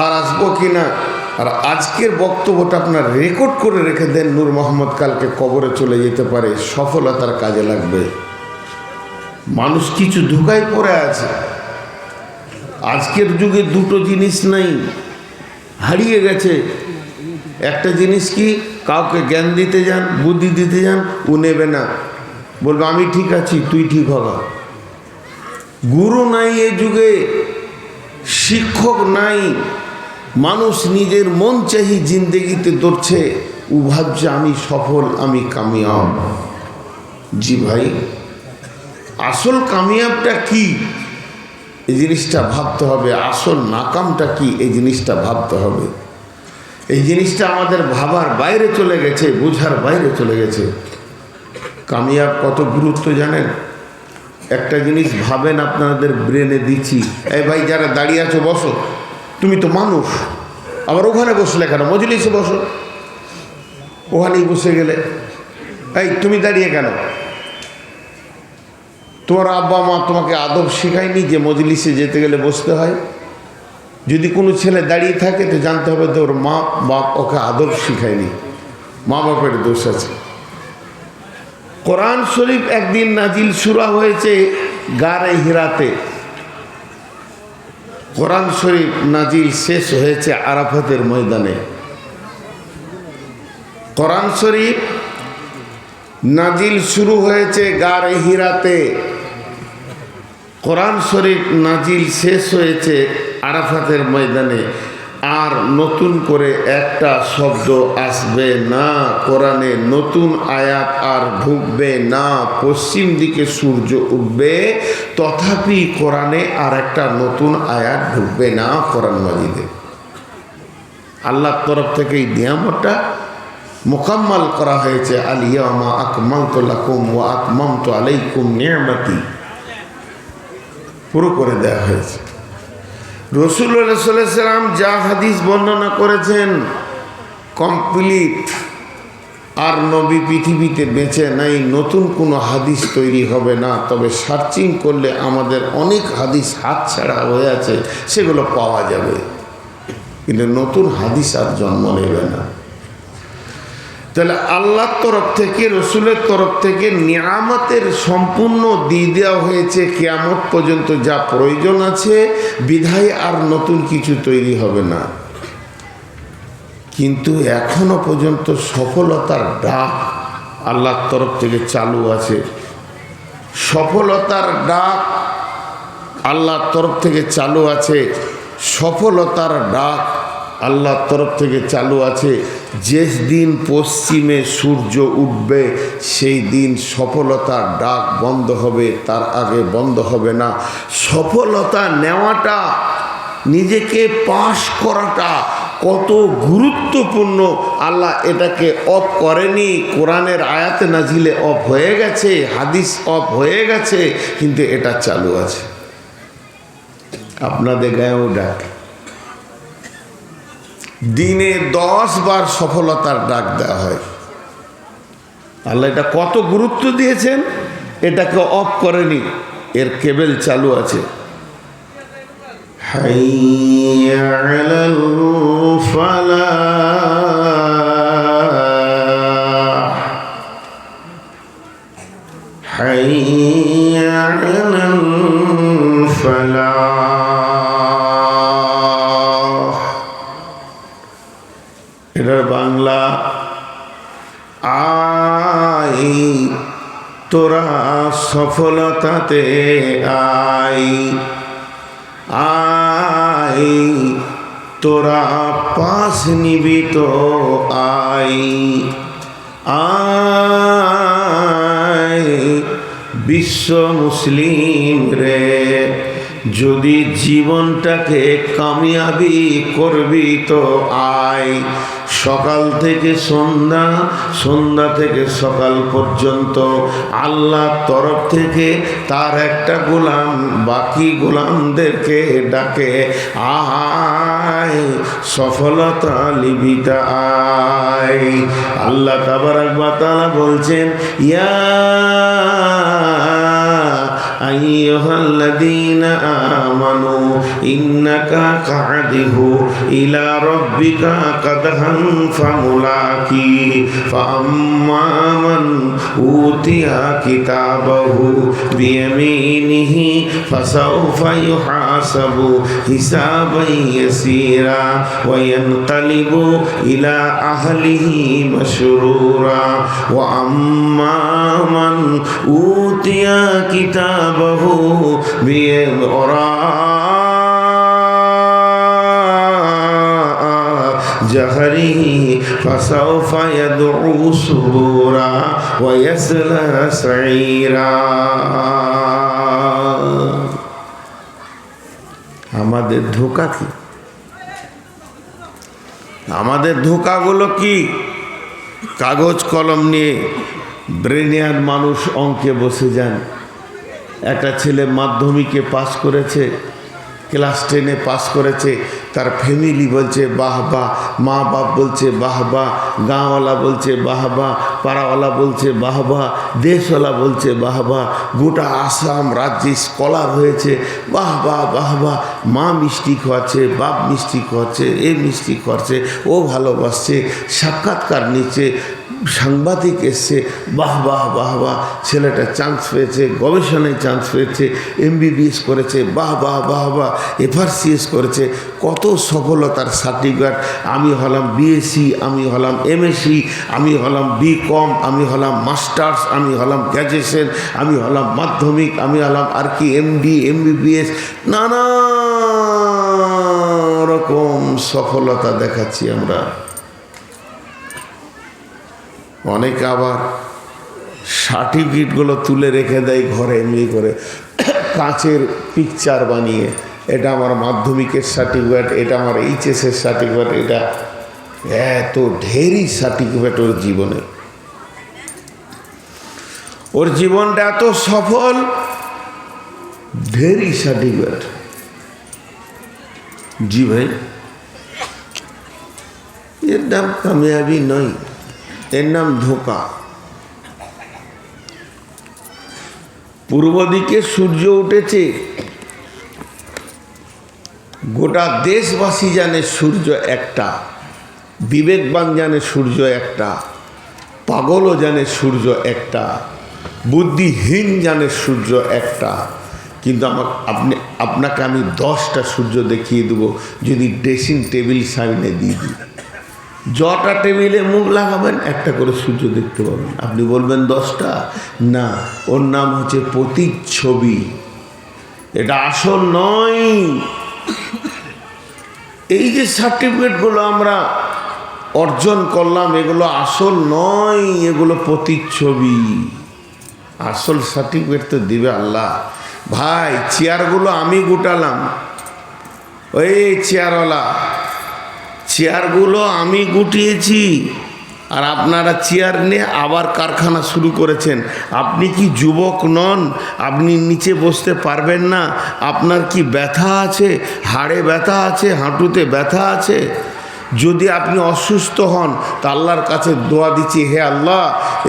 আর আসবো কি না। আর আজকের বক্তব্যটা আপনার রেকর্ড করে রেখে দেন, নূর মোহাম্মদ কালকে কবরে চলে যেতে পারে, সফলতার কাজে লাগবে। মানুষ কিছু ধোঁকায় পড়ে আছে। আজকের যুগে দুটো জিনিস নাই, হারিয়ে গেছে। একটা জিনিস কি, কাউকে জ্ঞান দিতে যান, বুদ্ধি দিতে যান, ও নেবে না, বলবে আমি ঠিক আছি, তুই ঠিক হবা। গুরু নাই এ যুগে, শিক্ষক নাই, মানুষ নিজের মন চাহি জিন্দেগিতে দৌড়ছে। ও ভাবছে আমি সফল, আমি কামিয়াব। জি ভাই, আসল কামিয়াবটা কি এই জিনিসটা ভাবতে হবে, আসল নাকামটা কি এই জিনিসটা ভাবতে হবে। এই জিনিসটা আমাদের ভাবার বাইরে চলে গেছে, বোঝার বাইরে চলে গেছে। কামিয়াব কত গুরুত্ব জানেন? একটা জিনিস ভাবেন, আপনাদের ব্রেনে দিচ্ছি। এই ভাই যারা দাঁড়িয়ে আছো বসো, তুমি তো মানুষ, আবার ওখানে বসলে কেন? মজলিসে বসো। ওখানেই বসে গেলে, এই তুমি দাঁড়িয়ে কেন? তোমার আব্বা মা তোমাকে আদব শেখায়নি যে মজলিসে যেতে গেলে বসতে হয়? যদি কোনো ছেলে দাঁড়িয়ে থাকে তো জানতে হবে তো ওর মা বাপ ওকে আদব শেখায়নি, মা বাপের দোষ আছে। কোরআন শরীফ একদিন নাজিল শুরা হয়েছে গারে হিরাতে, কোরআন শরীফ নাজিল শেষ হয়েছে আরাফাতের ময়দানে। কোরআন শরীফ নাজিল শুরু হয়েছে গারে হিরাতে, কোরআন শরীফ নাজিল শেষ হয়েছে আরাফাতের ময়দানে। আর নতুন করে একটা শব্দ আসবে না কোরআনে, নতুন আয়াত আর ঢুকবে না। পশ্চিম দিকে সূর্য উঠবে, তথাপি কোরআনে আর একটা নতুন আয়াত ঢুকবে না কোরআন মাজিদে। আল্লাহর তরফ থেকে এই নিয়ামতটা মোকাম্মাল করা হয়েছে। আল ইয়াউমা আকমালতু লাকুম ওয়া আতমামতু আলাইকুম নি'মাতি, পুরো করে দেওয়া হয়েছে। রাসূলুল্লাহ সাল্লাল্লাহু আলাইহি ওয়াসাল্লাম যা হাদিস বর্ণনা করেছেন কমপ্লিট। আর নবী পৃথিবীতে বেঁচে নাই, নতুন কোনো হাদিস তৈরি হবে না। তবে সার্চিং করলে আমাদের অনেক হাদিস হাতছাড়া হয়ে আছে, সেগুলো পাওয়া যাবে, কিন্তু নতুন হাদিস আর জন্ম নেবে না। তাহলে আল্লাহর তরফ থেকে, রসুলের তরফ থেকে নিয়ামতের সম্পূর্ণ দিয়ে দেওয়া হয়েছে কিয়ামত পর্যন্ত যা প্রয়োজন আছে, বিধায় আর নতুন কিছু তৈরি হবে না। কিন্তু এখনো পর্যন্ত সফলতার ডাক আল্লাহর তরফ থেকে চালু আছে। সফলতার ডাক আল্লাহর তরফ থেকে চালু আছে। সফলতার ডাক আল্লাহর তরফ থেকে চালু আছে। যে দিন পশ্চিমে সূর্য উঠবে সেই দিন সফলতার ডাক বন্ধ হবে, তার আগে বন্ধ হবে না। সফলতা নেওয়াটা, নিজেকে পাশ করাটা কত গুরুত্বপূর্ণ, আল্লাহ এটাকে অফ করেনি। কোরআনের আয়াতে নাজিলে অফ হয়ে গেছে, হাদিস অফ হয়ে গেছে, কিন্তু এটা চালু আছে। আপনাদের গায়েও ডাক, দিনে 10 বার সফলতার ডাক দেওয়া হয়। আল্লাহ এটা কত গুরুত্ব দিয়েছেন, এটাকে অফ করেনি, এর কেবল চালু আছে। হাইয়া আলাল ফালাহ, হাইয়া আলাল ফালাহ। এটার বাংলা, আই তোরা সফলতাতে আই, আই তোরা পাশ নিবি তো আই, আই বিশ্ব মুসলিম রে, যদি জীবনটাকে কামিয়াবি করবি তো আয়। সকাল থেকে সন্ধ্যা, সন্ধ্যা থেকে সকাল পর্যন্ত আল্লাহর তরফ থেকে তার একটা গোলাম বাকি গোলামদেরকে ডাকে, আয় সফলতা লিবিতা আয়। আল্লাহ তাবারাক ওয়া তাআলা বলছেন, ইয়া আইয়ুহাল্লাযীনা আমানু ইন্নাকা কাদিহু ইলা রাব্বিকা কাদহান ফামুলাকি ফাআম্মা মান উতিয়া কিতাবাহু বিয়ামিনিহি ফাসাউফা ইউহাসাবু হিসাবান ইয়াসীরা ওয়া ইয়ানকালিবু ইলা আহলিহি মাসরুরা ওয়া আম্মা মান উতিয়া কিতাবাহু জহরিহি ফাসাউফা ইয়াদউ সুবুরা ওয়া ইয়াসলা সাঈরা। আমাদের ধোঁকা কি? আমাদের ধোঁকাগুলো কি? কাগজ কলম নিয়ে ব্রেনিয়ার মানুষ অঙ্কে বসে যান। একটা ছেলে মাধ্যমিকে পাস করেছে, ক্লাস 10-এ পাস করেছে, তার ফ্যামিলি বলছে বাহ বাহ, মা বাপ বলছে বাহ বাহ, গাঁওয়ালা বলছে বাহ বাহ, পাড়াওয়ালা বলছে বাহ বাহ, দেশওয়ালা বলছে বাহ বাহ, গোটা আসাম রাজ্যে স্কলার হয়েছে, বাহ বাহ বাহ বাহ। মা মিষ্টি খাওয়াচ্ছে, বাপ মিষ্টি খাওয়াচ্ছে, এ মিষ্টি খাওয়াচ্ছে, ও ভালোবাসছে, সাক্ষাৎকার নিচ্ছে, সাংবাদিক এসছে, বাহ বাহ বাহ বাহ। ছেলেটা চান্স পেয়েছে, গবেষণায় চান্স পেয়েছে, MBBS করেছে, বাহ বাহ বাহ বাহ। FRCS করেছে, কত সফলতার সার্টিফিকেট। আমি হলাম BSc, আমি হলাম MSc, আমি হলাম BCom, আমি হলাম মাস্টার্স, আমি হলাম গ্র্যাজুয়েশন, আমি হলাম মাধ্যমিক, আমি হলাম আর কি MD, MBBS, নানা রকম সফলতা দেখাচ্ছি আমরা। অনেকে আবার সার্টিফিকেটগুলো তুলে রেখে দেয় ঘরে এমনি করে, কাঁচের পিকচার বানিয়ে, এটা আমার মাধ্যমিকের সার্টিফিকেট, এটা আমার HSের সার্টিফিকেট, এটা এত ঢেরি সার্টিফিকেট ওর জীবনে। ওর জীবনটা এত সফল, ঢেরি সার্টিফিকেট। জি ভাই, এর নাম কামিয়াবি নয়, এর নাম ধোঁকা। পূর্ব দিকে সূর্য উঠেছে, গোটা দেশবাসী জানে সূর্য একটা, বিবেকবান জানে সূর্য একটা, পাগলও জানে সূর্য একটা, বুদ্ধিহীন জানে সূর্য একটা। কিন্তু আপনাকে আমি 10টা সূর্য দেখিয়ে দেবো যদি ড্রেসিং টেবিল সামনে দিয়ে দিই। যটা টেবিলে মুখ লাগাবেন একটা করে সূর্য দেখতে পাবেন। আপনি বলবেন 10টা না, ওর নাম হচ্ছে প্রতিচ্ছবি, এটা আসল নয়। এই যে সার্টিফিকেটগুলো আমরা অর্জন করলাম, এগুলো আসল নয়, এগুলো প্রতিচ্ছবি। আসল সার্টিফিকেট তো দিবে আল্লাহ। ভাই, চেয়ারগুলো আমি গুটালাম, ওই চেয়ারওয়ালা, চেয়ারগুলো আমি গুটিয়েছি, আর আপনারা চেয়ার নিয়ে আবার কারখানা শুরু করেছেন। আপনি কি যুবক নন? আপনি নিচে বসতে পারবেন না? আপনার কি ব্যথা আছে? হাড়ে ব্যথা আছে, হাঁটুতে ব্যথা আছে? যদি আপনি অসুস্থ হন তা আল্লাহর কাছে দোয়া দিচ্ছি, হে আল্লাহ,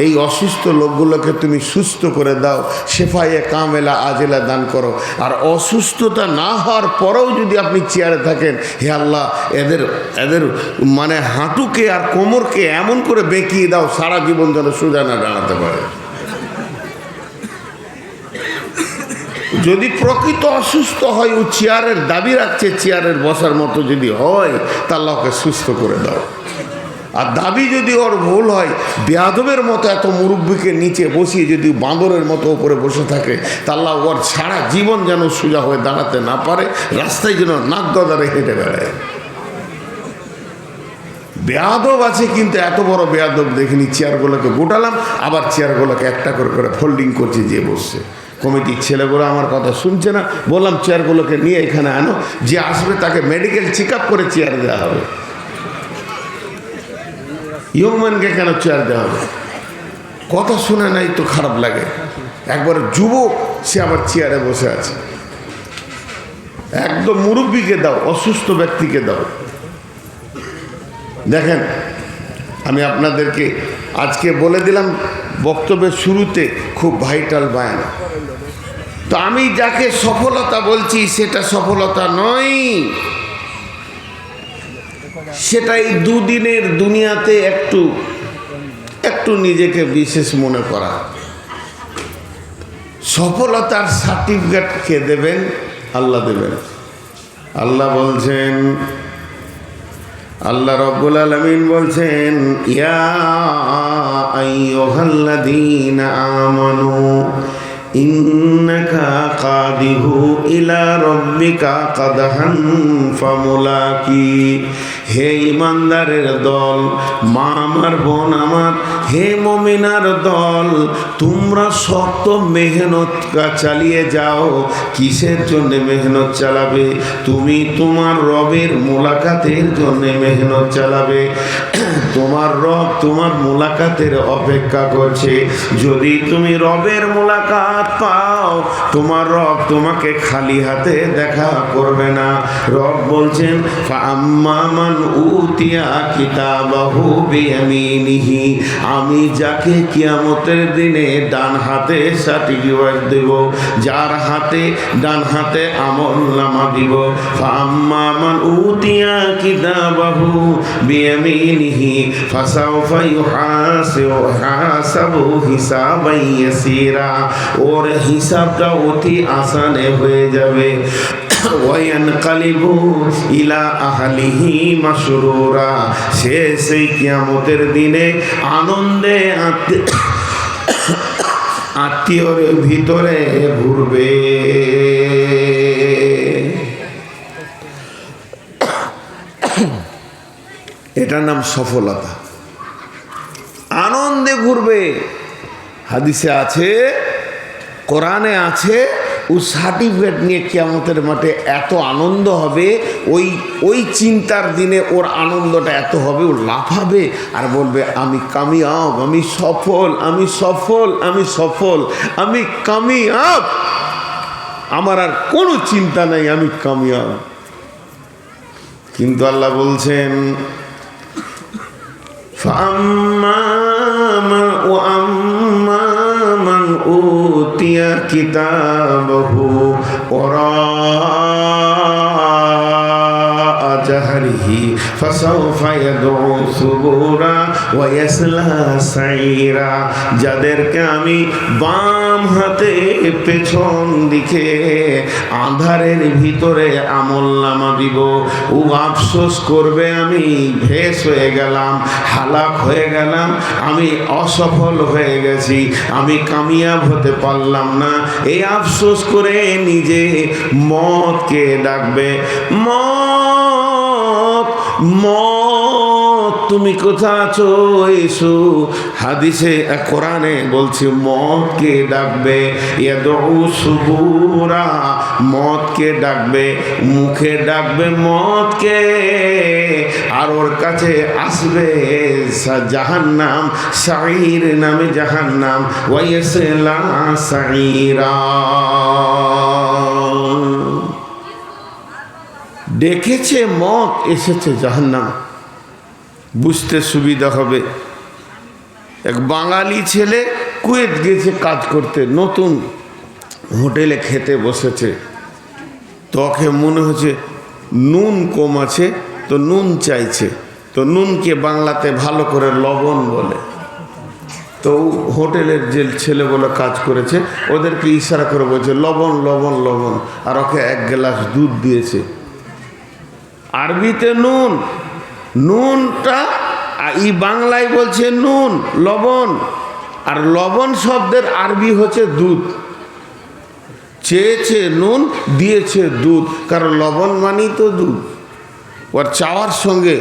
এই অসুস্থ লোকগুলোকে তুমি সুস্থ করে দাও, শেফায়ে কামেলা আজেলা দান করো। আর অসুস্থতা না হওয়ার পরেও যদি আপনি চেয়ারে থাকেন, হে আল্লাহ, এদের মানে হাঁটুকে আর কোমরকে এমন করে বেঁকিয়ে দাও সারা জীবন যেন সোজা না দাঁড়াতে পারে। যদি প্রকৃত অসুস্থ হয়, ও চেয়ারের দাবি রাখছে চেয়ারের বসার মতো যদি হয়, তা আল্লাহকে সুস্থ করে দাও। আর দাবি যদি ওর ভুল হয়, বেয়াদবের মতো এত মুরব্বীকে নিচে বসিয়ে যদি বাঁদরের মতো উপরে বসে থাকে, তা আল্লাহ ওর সারা জীবন যেন সোজা হয়ে দাঁড়াতে না পারে, রাস্তায় যেন নাক গদারে হেঁটে বেড়ায়। বেয়াদব আছে, কিন্তু এত বড় বেয়াদব দেখিনি। চেয়ারগুলোকে গোটালাম, আবার চেয়ারগুলোকে একটা করে করে ফোল্ডিং করছে, যে বসছে। কমিটির ছেলেগুলো আমার কথা শুনছে না, বললাম চেয়ারগুলোকে নিয়ে এখানে আনো, যে আসবে তাকে মেডিকেল চেক আপ করে চেয়ার দেওয়া হবে। ইয়ংম্যানকে কেন চেয়ার দেওয়া হবে? কথা শুনে নাই তো খারাপ লাগে। একবার যুবক, সে আবার চেয়ারে বসে আছে। একদম মুরব্বীকে দাও, অসুস্থ ব্যক্তিকে দাও। দেখেন, আমি আপনাদেরকে আজকে বলে দিলাম বক্তব্যের শুরুতে, খুব ভাইটাল বায়ান। তো তো আমি যাকে সফলতা বলছি সেটা সফলতা নয়, সেটাই দুদিনের দুনিয়াতে একটু একটু নিজেকে বিশেষ মনে করা। সফলতার সার্টিফিকেট কে দেবেন? আল্লাহ দেবেন। আল্লাহ বলছেন, আল্লাহ রব্বুল আলামিন বলছেন, ইয়া আইয়ুহাল্লাযীনা আমানু ইন্নাকা কাদিহু ইলা রাব্বিকা কাদহান ফামুলাকি। হে ইমানদারের দল, মা আমার, বোন আমার, হে মুমিনার দল, তোমরা শক্ত মেহনত চালিয়ে যাও। কিসের জন্য মেহনত চালাবে? তুমি তোমার রবের মোলাকাতের জন্য মেহনত চালাবে। তোমার রব তোমার মোলাকাতের অপেক্ষা করছে। যদি তুমি রবের মোলাকাত পাও, তোমার রব তোমাকে খালি হাতে দেখা করবে না। রব বলছেন, ফাআম্মা মান উতিয়া কিতাবাহু বিয়ামিনিহি, আমি যাকে কিয়ামতের দিনে ডান হাতে সার্টিফিকেট দেব, যার হাতে ডান হাতে আমলনামা দিব। ফাআম্মা মান উতিয়া কিতাবাহু বিয়ামিনিহি ফাসাউফা ইউহাসাবু হিসাবান ইয়াসীরা, ওর হিসাবটা অতি আসানে হয়ে যাবে। ওয়ায়ানকালিবু ইলা আহলিহি মাসরুরা, সে সেই কিয়ামতের দিনে আনন্দে আত্মীয়র ভিতরে ঘুরবে। এটার নাম সফলতা। আনন্দে ঘুরবে। হাদিসে আছে, কোরআনে আছে, ও সার্টিফিকেট নিয়ে কিয়ামতের মাঠে এত আনন্দ হবে, ওই চিন্তার দিনে ওর আনন্দটা এত হবে, ও লাফাবে আর বলবে, আমি কামিয়াব, আমি সফল, আমি সফল, আমি সফল, আমি কামিয়াব, আমার আর কোনো চিন্তা নাই, আমি কামিয়াব। কিন্তু আল্লাহ বলছেন, ফাআম্মা মান উতিয়া কিতাবাহু ওয়ারাআ জাহরিহি ফাসাউফা ইয়াদউ সুবুরা ওয়া ইয়াসলা সাইরা, যাদেরকে আমি বাম হাতে পেছন দিকে আঁধারের ভিতরে আমলনামা দিব, ও আফসোস করবে, আমি ভেস হয়ে গেলাম, হালাক হয়ে গেলাম, আমি অসফল হয়ে গেছি, আমি কামিয়াব হতে পারলাম না। এই আফসোস করে নিজে মতকে ডাকবে, মত, মত তুমি কোথা আছো, এসো। হাদিসে কোরআনে বলছে, মতকে ডাকবে, ইয়াদউ সুবুরা, মতকে ডাকবে, মুখে ডাকবে মতকে, আর ওর কাছে আসবে জাহান্নাম, সাঈর নামে জাহান্নাম, ওয়াইসলা সাঈরা। ডেকেছে মত, এসেছে জাহান্নাম। বুঝতে সুবিধা হবে। এক বাঙালি ছেলে কুয়েত গেছে কাজ করতে, নতুন হোটেলে খেতে বসেছে। তোকে মনে হচ্ছে নুন কম আছে, তো নুন চাইছে। তো নুনকে বাংলাতে ভালো করে লবণ বলে। তো হোটেলের যে ছেলেগুলো কাজ করেছে ওদেরকে ইশারা করে বলছে লবণ, লবণ, লবণ, আর ওকে এক গ্লাস দুধ দিয়েছে। আরবিতে নুন, নুনটা এই বাংলায় বলছে নুন, লবণ। আর লবণ শব্দের আরবি হচ্ছে দুধ। চেয়েছে নুন, দিয়েছে দুধ, কারণ লবণ মানেই তো দুধ। ওর চাওয়ার সঙ্গে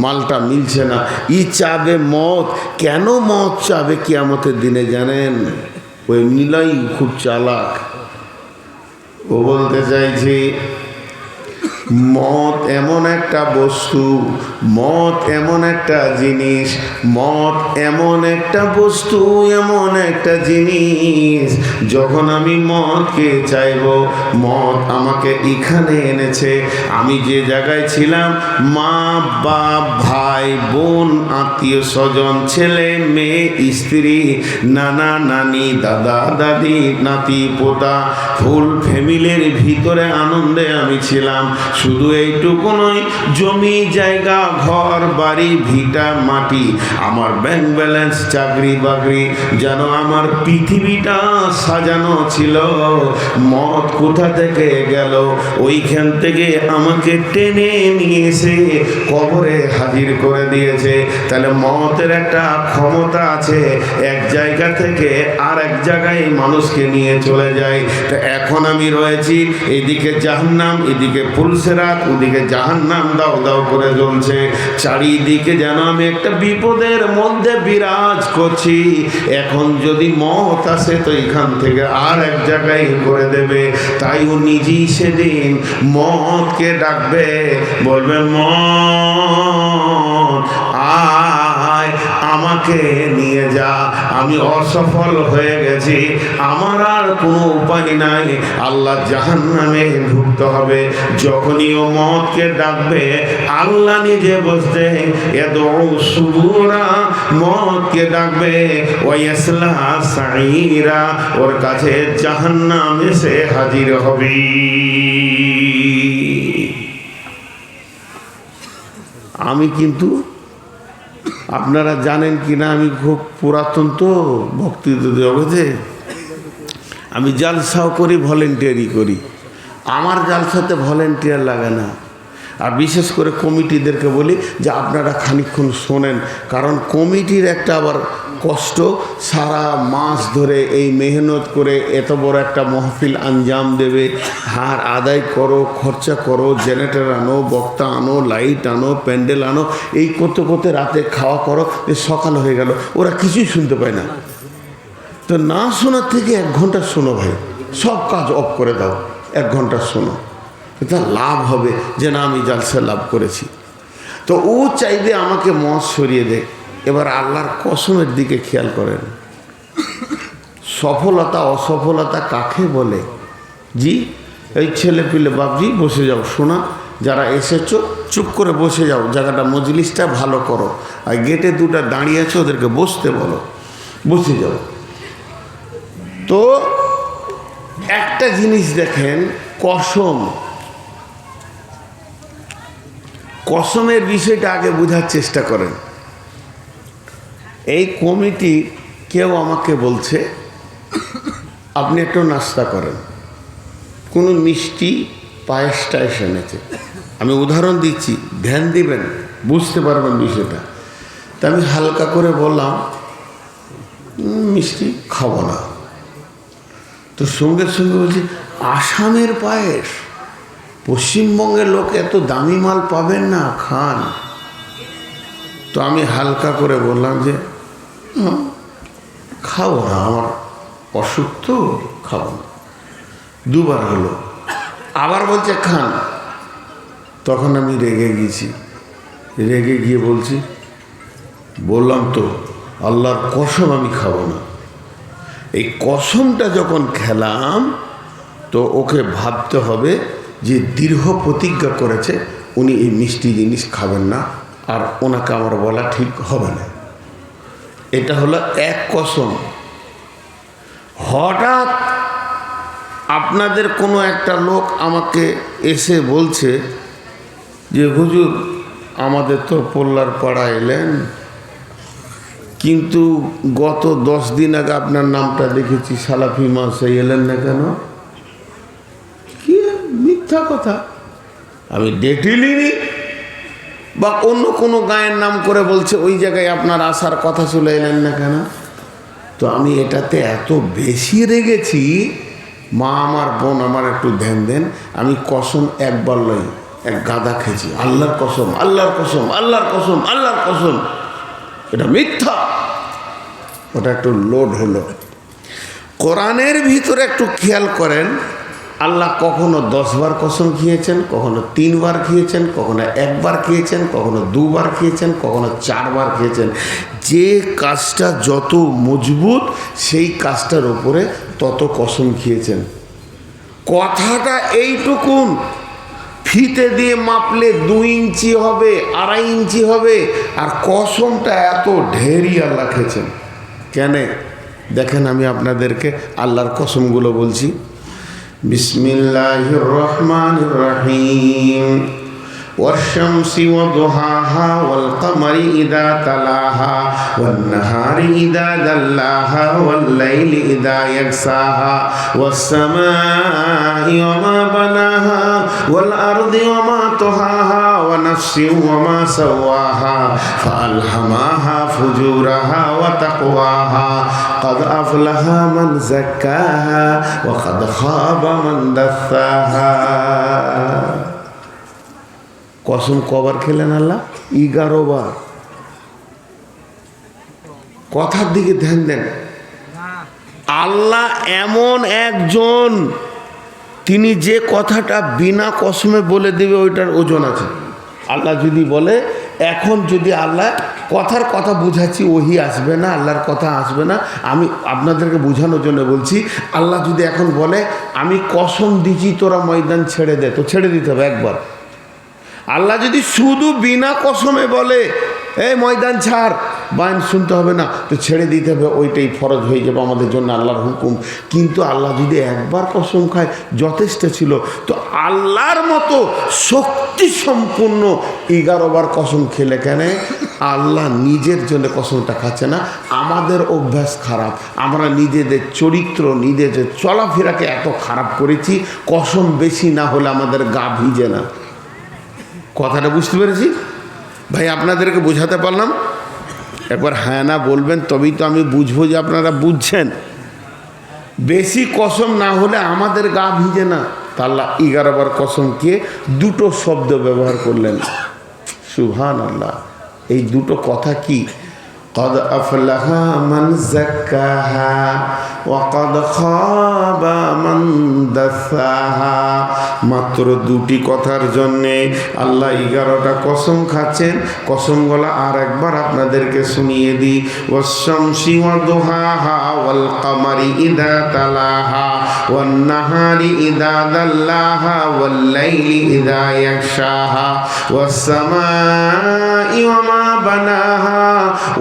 মালটা মিলছে না। ই চাবে মত। কেন মত চাবে কিয়ামতের দিনে জানেন? ওই মিলাই খুব চালাক। ও বলতে চাইছি মত এমন একটা বস্তু, মত এমন একটা জিনিস, মত এমন একটা বস্তু, এমন একটা জিনিস, যখন আমি মদকে চাইব, মদ আমাকে এখানে এনেছে। আমি যে জায়গায় ছিলাম, মা বাপ ভাই বোন আত্মীয় স্বজন ছেলে মেয়ে স্ত্রী নানা নানি দাদা দাদি নাতি পোতা ফুল ফ্যামিলির ভিতরে আনন্দে আমি ছিলাম। শুধু এইটুকু নয়, জমি জায়গা ঘর বাড়ি ভিটা মাটি, আমার ব্যাংক ব্যালেন্স চাকরি বাকরি, যেন আমার পৃথিবীটা সাজানো ছিল। মদ কোথা থেকে গেল? ওইখান থেকে আমাকে টেনে নিয়ে এসে কবরে হাজির করে দিয়েছে। তাহলে মদের একটা ক্ষমতা আছে, এক জায়গা থেকে আর এক জায়গায় মানুষকে নিয়ে চলে যায়। তো এখন আমি রয়েছি এদিকে জাহান্নাম, এদিকে পুলসেরাত, ওদিকে জাহান্নাম দাও দাও করে জ্বলছে। চারিদিকে যেন আমি একটা বিপদের মধ্যে বিরাজ করছি। এখন যদি মত আসে তো এখান থেকে আর এক জায়গায় করে দেবে। তাই ও নিজেই সেদিন মদকে ডাকবে, বলবে মদ আয় আমাকে নিয়ে যা, আমি অসফল হয়ে গেছি, আমার আর কোনো উপায় নাই, আল্লাহ জাহান্নামে ঢুকতে হবে। যখনই ও মদকে ডাকবে, আল্লাহ নিজে বসতে এদউ সুবুরা, মদকে ডাকবে ওয়াসলা সাইরা, ওর কাছে জাহান্নাম এসে হাজির হবে। আমি কিন্তু আপনারা জানেন কি না, আমি খুব পুরাতন তো বক্তৃতা জগতে, আমি জালসাও করি, ভলেন্টিয়ারি করি। আমার জালসাতে ভলেন্টিয়ার লাগে না। আর বিশেষ করে কমিটিদেরকে বলি যে আপনারা খানিকক্ষণ শোনেন, কারণ কমিটির একটা আবার কষ্ট, সারা মাস ধরে এই মেহনত করে এত বড় একটা মহফিল আঞ্জাম দেবে, হার আদায় করো, খরচা করো, জেনারেটর আনো, বক্তা আনো, লাইট আনো, প্যান্ডেল আনো, এই করতে করতে রাতে খাওয়া করো, সকাল হয়ে গেল, ওরা কিছুই শুনতে পায় না। তো না শোনার থেকে 1 ঘন্টা শোনো ভাই, সব কাজ অফ করে দাও, 1 ঘন্টা শোনো, এটা লাভ হবে যে না আমি জালসা লাভ করেছি। তো ও চাইবে আমাকে মদ সরিয়ে দেয়। এবার আল্লাহর কসমের দিকে খেয়াল করেন, সফলতা অসফলতা কাকে বলে? জি, এই ছেলে পিলে বাপজি বসে যাও, শোনা, যারা এসেছো চুপ করে বসে যাও, জায়গাটা মজলিসটা ভালো করো, আর গেটে দুটা দাঁড়িয়ে আছে ওদেরকে বসতে বলো, বসে যাও। তো একটা জিনিস দেখেন, কসম, কসমের বিষয়টা আগে বোঝার চেষ্টা করেন। এই কমিটি কেউ আমাকে বলছে আপনি একটু নাস্তা করেন, কোনো মিষ্টি পায়েস টায়েস এনেছে, আমি উদাহরণ দিচ্ছি, ধ্যান দিবেন, বুঝতে পারবেন বিষয়টা। তা আমি হালকা করে বললাম মিষ্টি খাবো না। তো সঙ্গে সঙ্গে বলছি আসামের পায়েস, পশ্চিমবঙ্গের লোক এত দামি মাল পাবেন না, খান। তো আমি হালকা করে বললাম যে খাবো না, আমার অসুখ তো, খাবো না। 2 বার হলো, আবার বলছে খান। তখন আমি রেগে গেছি, রেগে গিয়ে বলছি, বললাম তো আল্লাহর কসম আমি খাবো না। এই কসমটা যখন খেলাম তো ওকে ভাবতে হবে যে দীর্ঘ প্রতিজ্ঞা করেছে উনি এই মিষ্টি জিনিস খাবেন না, আর ওনাকে আমার বলা ঠিক হবে না। এটা হলো এক কসম। হঠাৎ আপনাদের কোনো একটা লোক আমাকে এসে বলছে যে হুজুর আমাদের তো পোল্লার পাড়া এলেন, কিন্তু গত 10 দিন আগে আপনার নামটা দেখেছি, সালাফি মাসে এলেন না কেন? কি মিথ্যা কথা, আমি ডেটিলিনি, বা অন্য কোনো গায়ের নাম করে বলছে ওই জায়গায় আপনার আসার কথা, চলে এলেন না কেন? তো আমি এটাতে এত বেশি রেগেছি, মা আমার, বোন আমার, একটু ধ্যান দেন, আমি কসম একবার লই, এক গাদা খেয়েছি, আল্লাহর কসম, আল্লাহর কসম, আল্লাহর কসম, আল্লাহর কসম, এটা মিথ্যা। ওটা একটু লোড হলো। কোরআনের ভিতরে একটু খেয়াল করেন, আল্লাহ কখনো 10 বার কসম খেয়েছেন, কখনো 3 বার খেয়েছেন, কখনো 1 বার খেয়েছেন, কখনো 2 বার খেয়েছেন, কখনো 4 বার খেয়েছেন। যে কাজটা যত মজবুত সেই কাজটার ওপরে তত কসম খেয়েছেন। কথাটা এইটুকুন, ফিতে দিয়ে মাপলে 2 ইঞ্চি হবে, 2.5 ইঞ্চি হবে, আর কসমটা এত ঢেরি আল্লাহ খেয়েছেন। কেন দেখেন, আমি আপনাদেরকে আল্লাহর কসমগুলো বলছি। বিসমিল্লাহির রহমানির রহিম। والشمس وضحاها والقمر إذا تلاها والنهار إذا دلاها والليل إذا يغشاها والسماء وما بناها والأرض وما طحاها ونفس وما سواها فألهمها فجورها وتقواها قد أفلح من زكاها وقد خاب من دساها। কসম কবার খেলেন আল্লাহ? 11 বার। কথার দিকে ধ্যান দেন। আল্লাহ এমন একজন, তিনি যে কথাটা বিনা কসমে বলে দেবে ওইটার ওজন আছে। আল্লাহ যদি বলে, এখন যদি আল্লাহ কথার কথা বুঝাচ্ছি, ওহি আসবে না, আল্লাহর কথা আসবে না, আমি আপনাদেরকে বোঝানোর জন্য বলছি। আল্লাহ যদি এখন বলে, আমি কসম দিচ্ছি তোরা ময়দান ছেড়ে দে, তো ছেড়ে দিতে হবে একবার। আল্লাহ যদি শুধু বিনা কসমে বলে, এই ময়দান ছাড়, বায়ান শুনতে হবে না, তো ছেড়ে দিতে হবে, ওইটাই ফরজ হয়ে যাবে আমাদের জন্য, আল্লাহর হুকুম। কিন্তু আল্লাহ যদি একবার কসম খায় যথেষ্ট ছিল। তো আল্লাহর মতো শক্তি সম্পূর্ণ 11 বার কসম খেলে কেন? আল্লাহ নিজের জন্য কসমটা খাচ্ছে না, আমাদের অভ্যাস খারাপ, আমরা নিজেদের চরিত্র, নিজেদের চলাফেরাকে এত খারাপ করেছি, কসম বেশি না হলে আমাদের গা ভিজে না। কথাটা বুঝতে পেরেছি ভাই? আপনাদেরকে বোঝাতে পারলাম? একবার হ্যাঁ না বলবেন, তবেই তো আমি বুঝবো যে আপনারা বুঝছেন। বেশি কসম না হলে আমাদের গা ভিজে না। তা আল্লাহ 11 বার কসমকে 2টো শব্দ ব্যবহার করলেন। সুবহানাল্লাহ। এই 2টো কথা কি? قد أفلح من زكاها وقد خاب من دساها। মাত্র 2টি কথার জন্যে আল্লাহ 11টা কসম খাচ্ছেন। কসমগুলো আর একবার আপনাদেরকে শুনিয়ে দিই। ওয়াশ-শামসি ওয়াদুহাহা ওয়াল কামারি ইযা তালাহা ওয়ান নাহারি ইযা দাল্লাহা ওয়াল লাইলি ইযা ইয়াগশাহা ওয়াস সামাই ওয়ামা বানাহা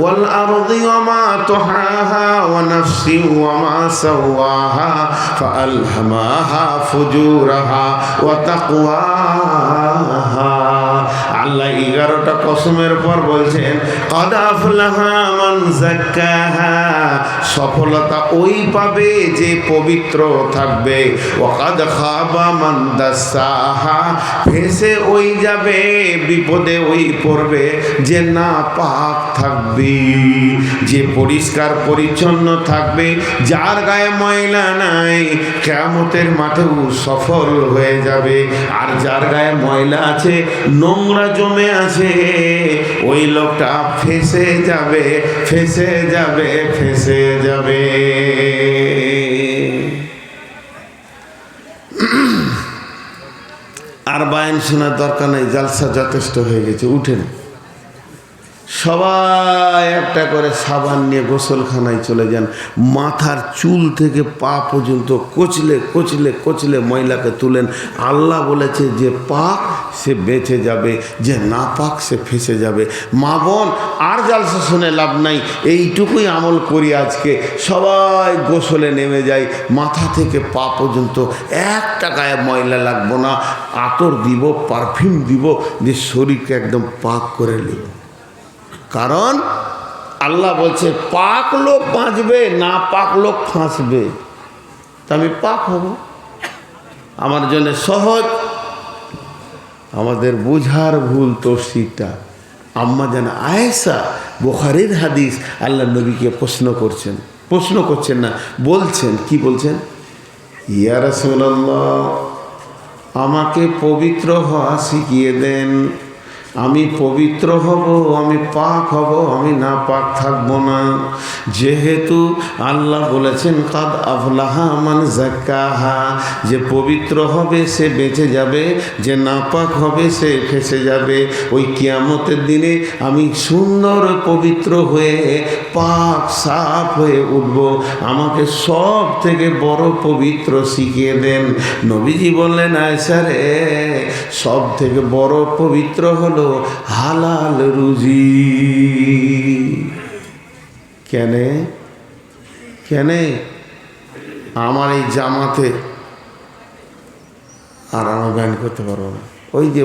ওয়াল الأرض وما طحاها ونفس وما سواها فألهمها فجورها وتقواها। আল্লাহ 11টা কসমের পর বলছেন, قد أفلح من زكاها। সফলতা ওই পাবে যে পবিত্র থাকবে। وقد خاب من دساها। ফেসে ওই যাবে, বিপদে ওই পড়বে যে না পাক থাকবে, যে পরিষ্কার পরিচ্ছন্ন থাকবে, যার গায়ে ময়লা নাই, কিয়ামতের মাঠেও সফল হয়ে যাবে। আর যার গায়ে ময়লা আছে, নোংরা জমে আছে, ওই লোকটা ফেসে যাবে, ফেসে যাবে, ফেসে যাবে। আর বায়ান শোনার দরকার নেই, জালসা যথেষ্ট হয়ে গেছে। উঠেন সবাই, একটা করে সাবান নিয়ে গোসলখানায় চলে যান। মাথার চুল থেকে পা পর্যন্ত কচলে কচলে কচলে ময়লাকে তুলেন। আল্লাহ বলেছে যে পাক সে বেঁচে যাবে, যে না পাক সে ফেসে যাবে। মা বোন, আর জালসা শুনে লাভ নাই, এইটুকুই আমল করি আজকে। সবাই গোসলে নেমে যাই, মাথা থেকে পা পর্যন্ত একটা গায়ে ময়লা লাগবো না। আতর দিব, পারফিউম দিব, দিয়ে শরীরকে একদম পাক করে নেব। কারণ আল্লাহ বলছে পাক লোক বাঁচবে, না পাক লোক ফাঁসবে। তা আমি পাক হব, আমার জন্য সহজ। আমাদের বুঝার ভুল তফসিরটা। আম্মা জান আয়েশা, বুখারীর হাদিস, আল্লাহ নবীকে প্রশ্ন করছেন না, বলছেন, কি বলছেন? ইয়া রাসূলুল্লাহ, আমাকে পবিত্র হওয়া শিখিয়ে দেন। আমি পবিত্র হব, আমি পাক হব, আমি না পাক থাকব না। যেহেতু আল্লাহ বলেছেন কাদ আফলাহা মান যাক্কাহা, যে পবিত্র হবে সে বেঁচে যাবে, যে নাপাক হবে সে ফেঁসে যাবে। ওই কিয়ামতের দিনে আমি সুন্দর পবিত্র হয়ে পাক সাফ হয়ে উঠব। আমাকে সব থেকে বড় পবিত্র শিখিয়ে দেন। নবীজি বললেন, আয়েশা রে, সব থেকে বড় পবিত্র হলো হালাল রুজি। কেনে কেনে আমার এই জামাতে আর আমার ব্যান করতে পারবো না। ওই যে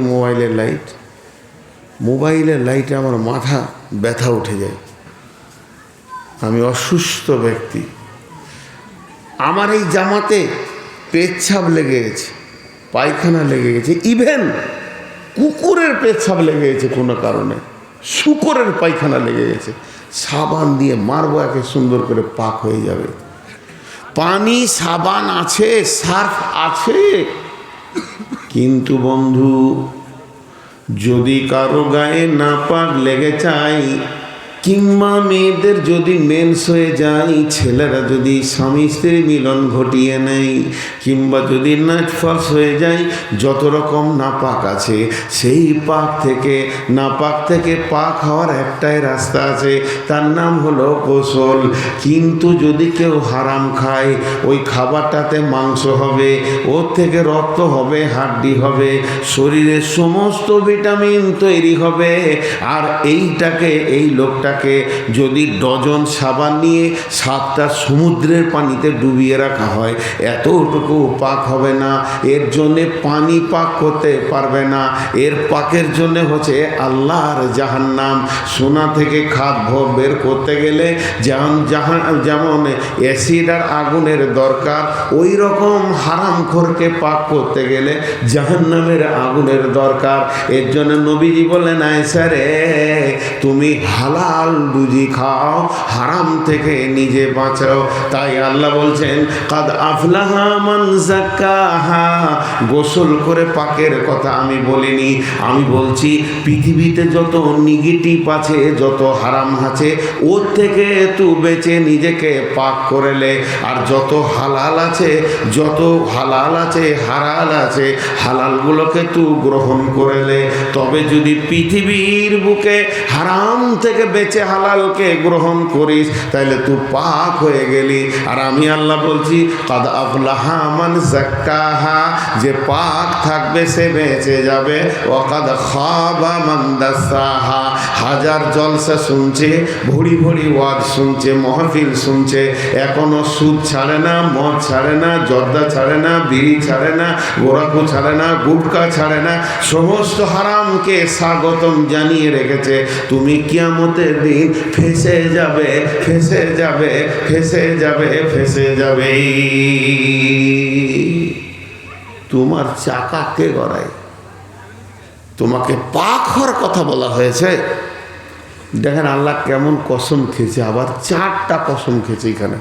মোবাইলের লাইটে আমার মাথা ব্যথা উঠে যায়। আমি অসুস্থ ব্যক্তি, আমার এই জামাতে পেচ্ছাপ লেগে গেছে, পায়খানা লেগে গেছে, ইভেন কুকুরের পেচ্ছাপ লেগে গেছে কোনো কারণে, শূকরের পায়খানা লেগে গেছে, সাবান দিয়ে মারবো, একে সুন্দর করে পাক হয়ে যাবে। পানি সাবান আছে, সার্ফ আছে, কিন্তু বন্ধু যদি কারো গায়ে নাপাক লেগে যায়, কিংবা মেয়েদের যদি মেন্স হয়ে যায়, ছেলেরা যদি স্বামী স্ত্রী মিলন ঘটিয়ে নেয়, কিংবা যদি নাটফাস হয়ে যায়, যত রকম নাপাক আছে, সেই নাপাক থেকে পাক হওয়ার একটাই রাস্তা আছে, তার নাম হলো গোসল। কিন্তু যদি কেউ হারাম খায়, ওই খাবারটাতে মাংস হবে, ওর থেকে রক্ত হবে, হাড্ডি হবে, শরীরের সমস্ত ভিটামিন তৈরি হবে। আর এই লোকটা যদি ডজন সাবান নিয়ে 7টা সমুদ্রের পানিতে ডুবিয়ে রাখা হয়, এতটুকু পাক হবে না। এর জন্যে পানি পাক করতে পারবে না। এর পাকের জন্য হচ্ছে আল্লাহর জাহান্নাম। সোনা থেকে খাদ বের করতে গেলে যেমন অ্যাসিড আর আগুনের দরকার, ওই রকম হারামখোরকে পাক করতে গেলে জাহান্নামের আগুনের দরকার। এর জন্য নবীজি বললেন, আয়েশা রে, তুমি হালাল রুজি খাও, হারাম থেকে নিজে বাঁচাও। তাই আল্লাহ বলছেন কাদ আফলাহা মান যাক্কাহা। গোসল করে পাকের কথা আমি বলিনি, আমি বলছি পৃথিবীতে যত নেগেটিভ আছে, যত হারাম আছে, ওর থেকে তুই বেঁচে নিজেকে পাক করেলে। আর যত হালাল আছে, হালাল আছে, হালালগুলোকে তুই গ্রহণ করেলে, তবে যদি পৃথিবীর বুকে হারাম থেকে বেঁচে হালালকে গ্রহণ করিস, তাহলে তুই পাক হয়ে গেলি। আর আমি আল্লাহ বলছি কাদ আফলাহা মান যাক্কাহা, যে পাক থাকবে সে বেঁচে যাবে। ওয়া কাদ খাবা মান দাসাহা। হাজার জলসা শুনছে, ভরি ভরি ওয়াজ শুনছে, মাহফিল শুনছে, এখনো সুদ ছাড়ে না, মদ ছাড়ে না, জর্দা ছাড়ে না, বিড়ি ছাড়ে না, গোরাকু ছাড়ে না, গুটকা ছাড়ে না, সমস্ত হারামকে স্বাগতম জানিয়ে রেখেছে। তুমি কিয়ামতের দিন ফেঁসে যাবে, ফেঁসে যাবে, ফেঁসে যাবে, ফেঁসে যাবে। তোমার চাকা কে গড়ায়? তোমাকে পাক হওয়ার কথা বলা হয়েছে। দেখেন আল্লাহ কেমন কসম খেয়েছে, আবার 4টা কসম খেয়েছে এখানে।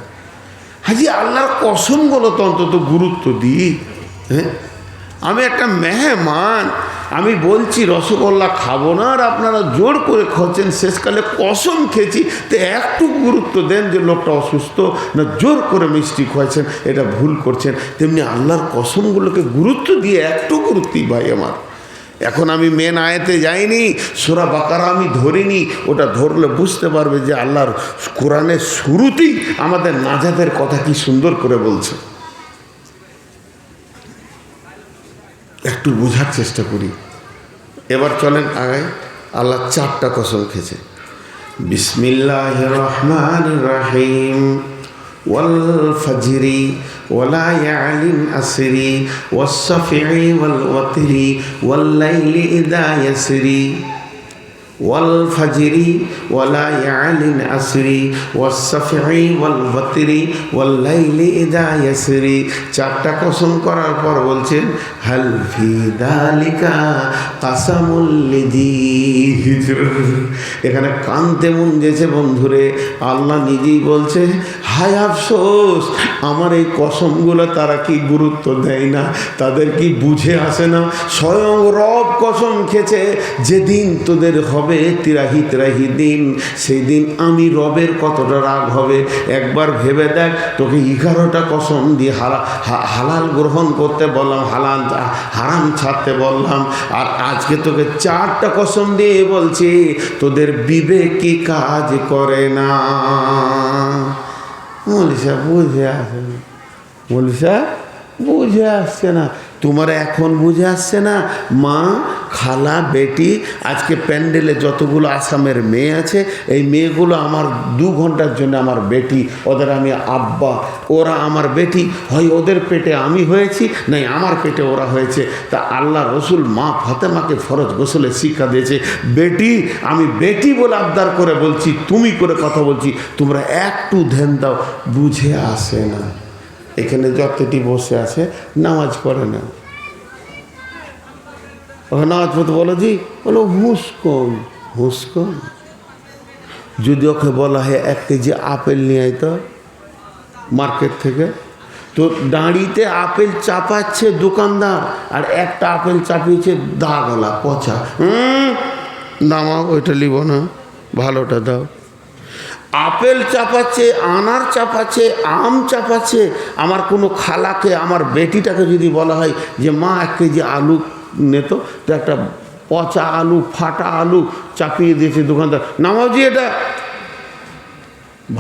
হাজি আল্লাহর কসমগুলো তো অন্তত গুরুত্ব দিই। হ্যাঁ, আমি একটা মেহমান, আমি বলছি রসগোল্লা খাবো না, আর আপনারা জোর করে খাচ্ছেন, শেষকালে কসম খেয়েছি, তো একটু গুরুত্ব দেন যে লোকটা অসুস্থ না জোর করে মিষ্টি খাওয়াচ্ছেন, এটা ভুল করছেন। তেমনি আল্লাহর কসমগুলোকে গুরুত্ব দিয়ে একটু গুরুত্বই ভাই আমার। এখন আমি মেন আয়াতে যাইনি, সূরা বাকারা আমি ধরিনি, ওটা ধরলে বুঝতে পারবে যে আল্লাহর কোরআনের শুরুতেই আমাদের নাজাতের কথা কি সুন্দর করে বলছে। একটু বোঝার চেষ্টা করি। এবার চলেন আগায়। আল্লাহ 4টা কসম খেয়েছে। বিসমিল্লাহির রহমানির রহিম। ওয়াল ফাজরি ওয়ালা ইয়ালিন আসরি ওয়াস সাফি ওয়াল ওয়াতরি ওয়াল লাইলি ইযা ইয়াসরি। ওয়াল ফাজরি ওয়ালা ইয়ালিন আসরি ওয়াস সাফি ওয়াল ওয়াতরি ওয়াল লাইলি ইযা ইয়াসরি। 4টা কসম করার পর বলছেন হাল ফি যালিকা কাসামুল লিযি হিজর। এখানে কানতে মন গেছে বন্ধুরে। আল্লাহ নিজেই বলছে হায় আফসোস, আমার এই কসমগুলো তারা কি গুরুত্ব দেয় না, তাদের কি বুঝে আসে না? স্বয়ং রব কসম খেয়েছে, যেদিন তোদের হবে তিরাহি তিরাহি দিন, সেই দিন আমি রবের কতটা রাগ হবে একবার ভেবে দেখ। তোকে 11টা কসম দিয়ে হালাল গ্রহণ করতে বললাম, হারাম ছাড়তে বললাম, আর আজকে তোকে 4টা কসম দিয়ে বলছি তোদের বিবেক কি কাজ করে না। মৌলভী সাহেব বুঝে আসে না, মৌলভী সাহেব বুঝে আসছে না। তোমার এখন বুঝে আসছে না? মা, খালা, বেটি, আজকে প্যান্ডেলে যতগুলো আসামের মেয়ে আছে, এই মেয়েগুলো আমার 2 ঘন্টার জন্য আমার বেটি, ওদের আমি আব্বা, ওরা আমার বেটি। হয় ওদের পেটে আমি হয়েছি, নাই আমার পেটে ওরা হয়েছে। তা আল্লাহ রসুল মা ফাতেমাকে ফরজ গোসলে শিক্ষা দিয়েছে, বেটি আমি বেটি বলে আবদার করে বলছি, তুমি করে কথা বলছি, তোমরা একটু ধ্যান দাও। বুঝে আসে না। এখানে যতটি বসে আছে নামাজ পড়ে না, ওখানে নামাজ পড়তে বলো জি, বলো হুঁশ কম, হুঁশ কম। যদি ওকে বলা হয় 1 কেজি আপেল নিয়ে আয় তো মার্কেট থেকে, তো দাঁড়িতে আপেল চাপাচ্ছে দোকানদার, আর একটা আপেল চাপিয়েছে দাগলা পচা। নামাও, ওইটা নিব না, ভালোটা দাও। আপেল চাপাচ্ছে, আনার চাপাচ্ছে, আম চাপাচ্ছে। আমার কোনো খালাকে, আমার বেটিটাকে যদি বলা হয় যে মা 1 কেজি আলু নেতো, তো একটা পচা আলু, ফাটা আলু চাপিয়ে দিয়েছে দোকানদার, নামাজি এটা।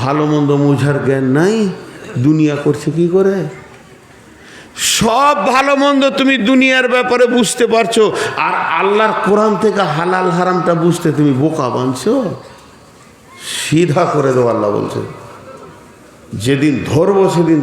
ভালো মন্দ মুঝার জ্ঞান নাই, দুনিয়া করছে কি করে? সব ভালো মন্দ তুমি দুনিয়ার ব্যাপারে বুঝতে পারছো, আর আল্লাহর কোরআন থেকে হালাল হারামটা বুঝতে তুমি বোকা বানছো। সিধা করে দেবো আল্লাহ বলছে, যেদিন ধরবো সেদিন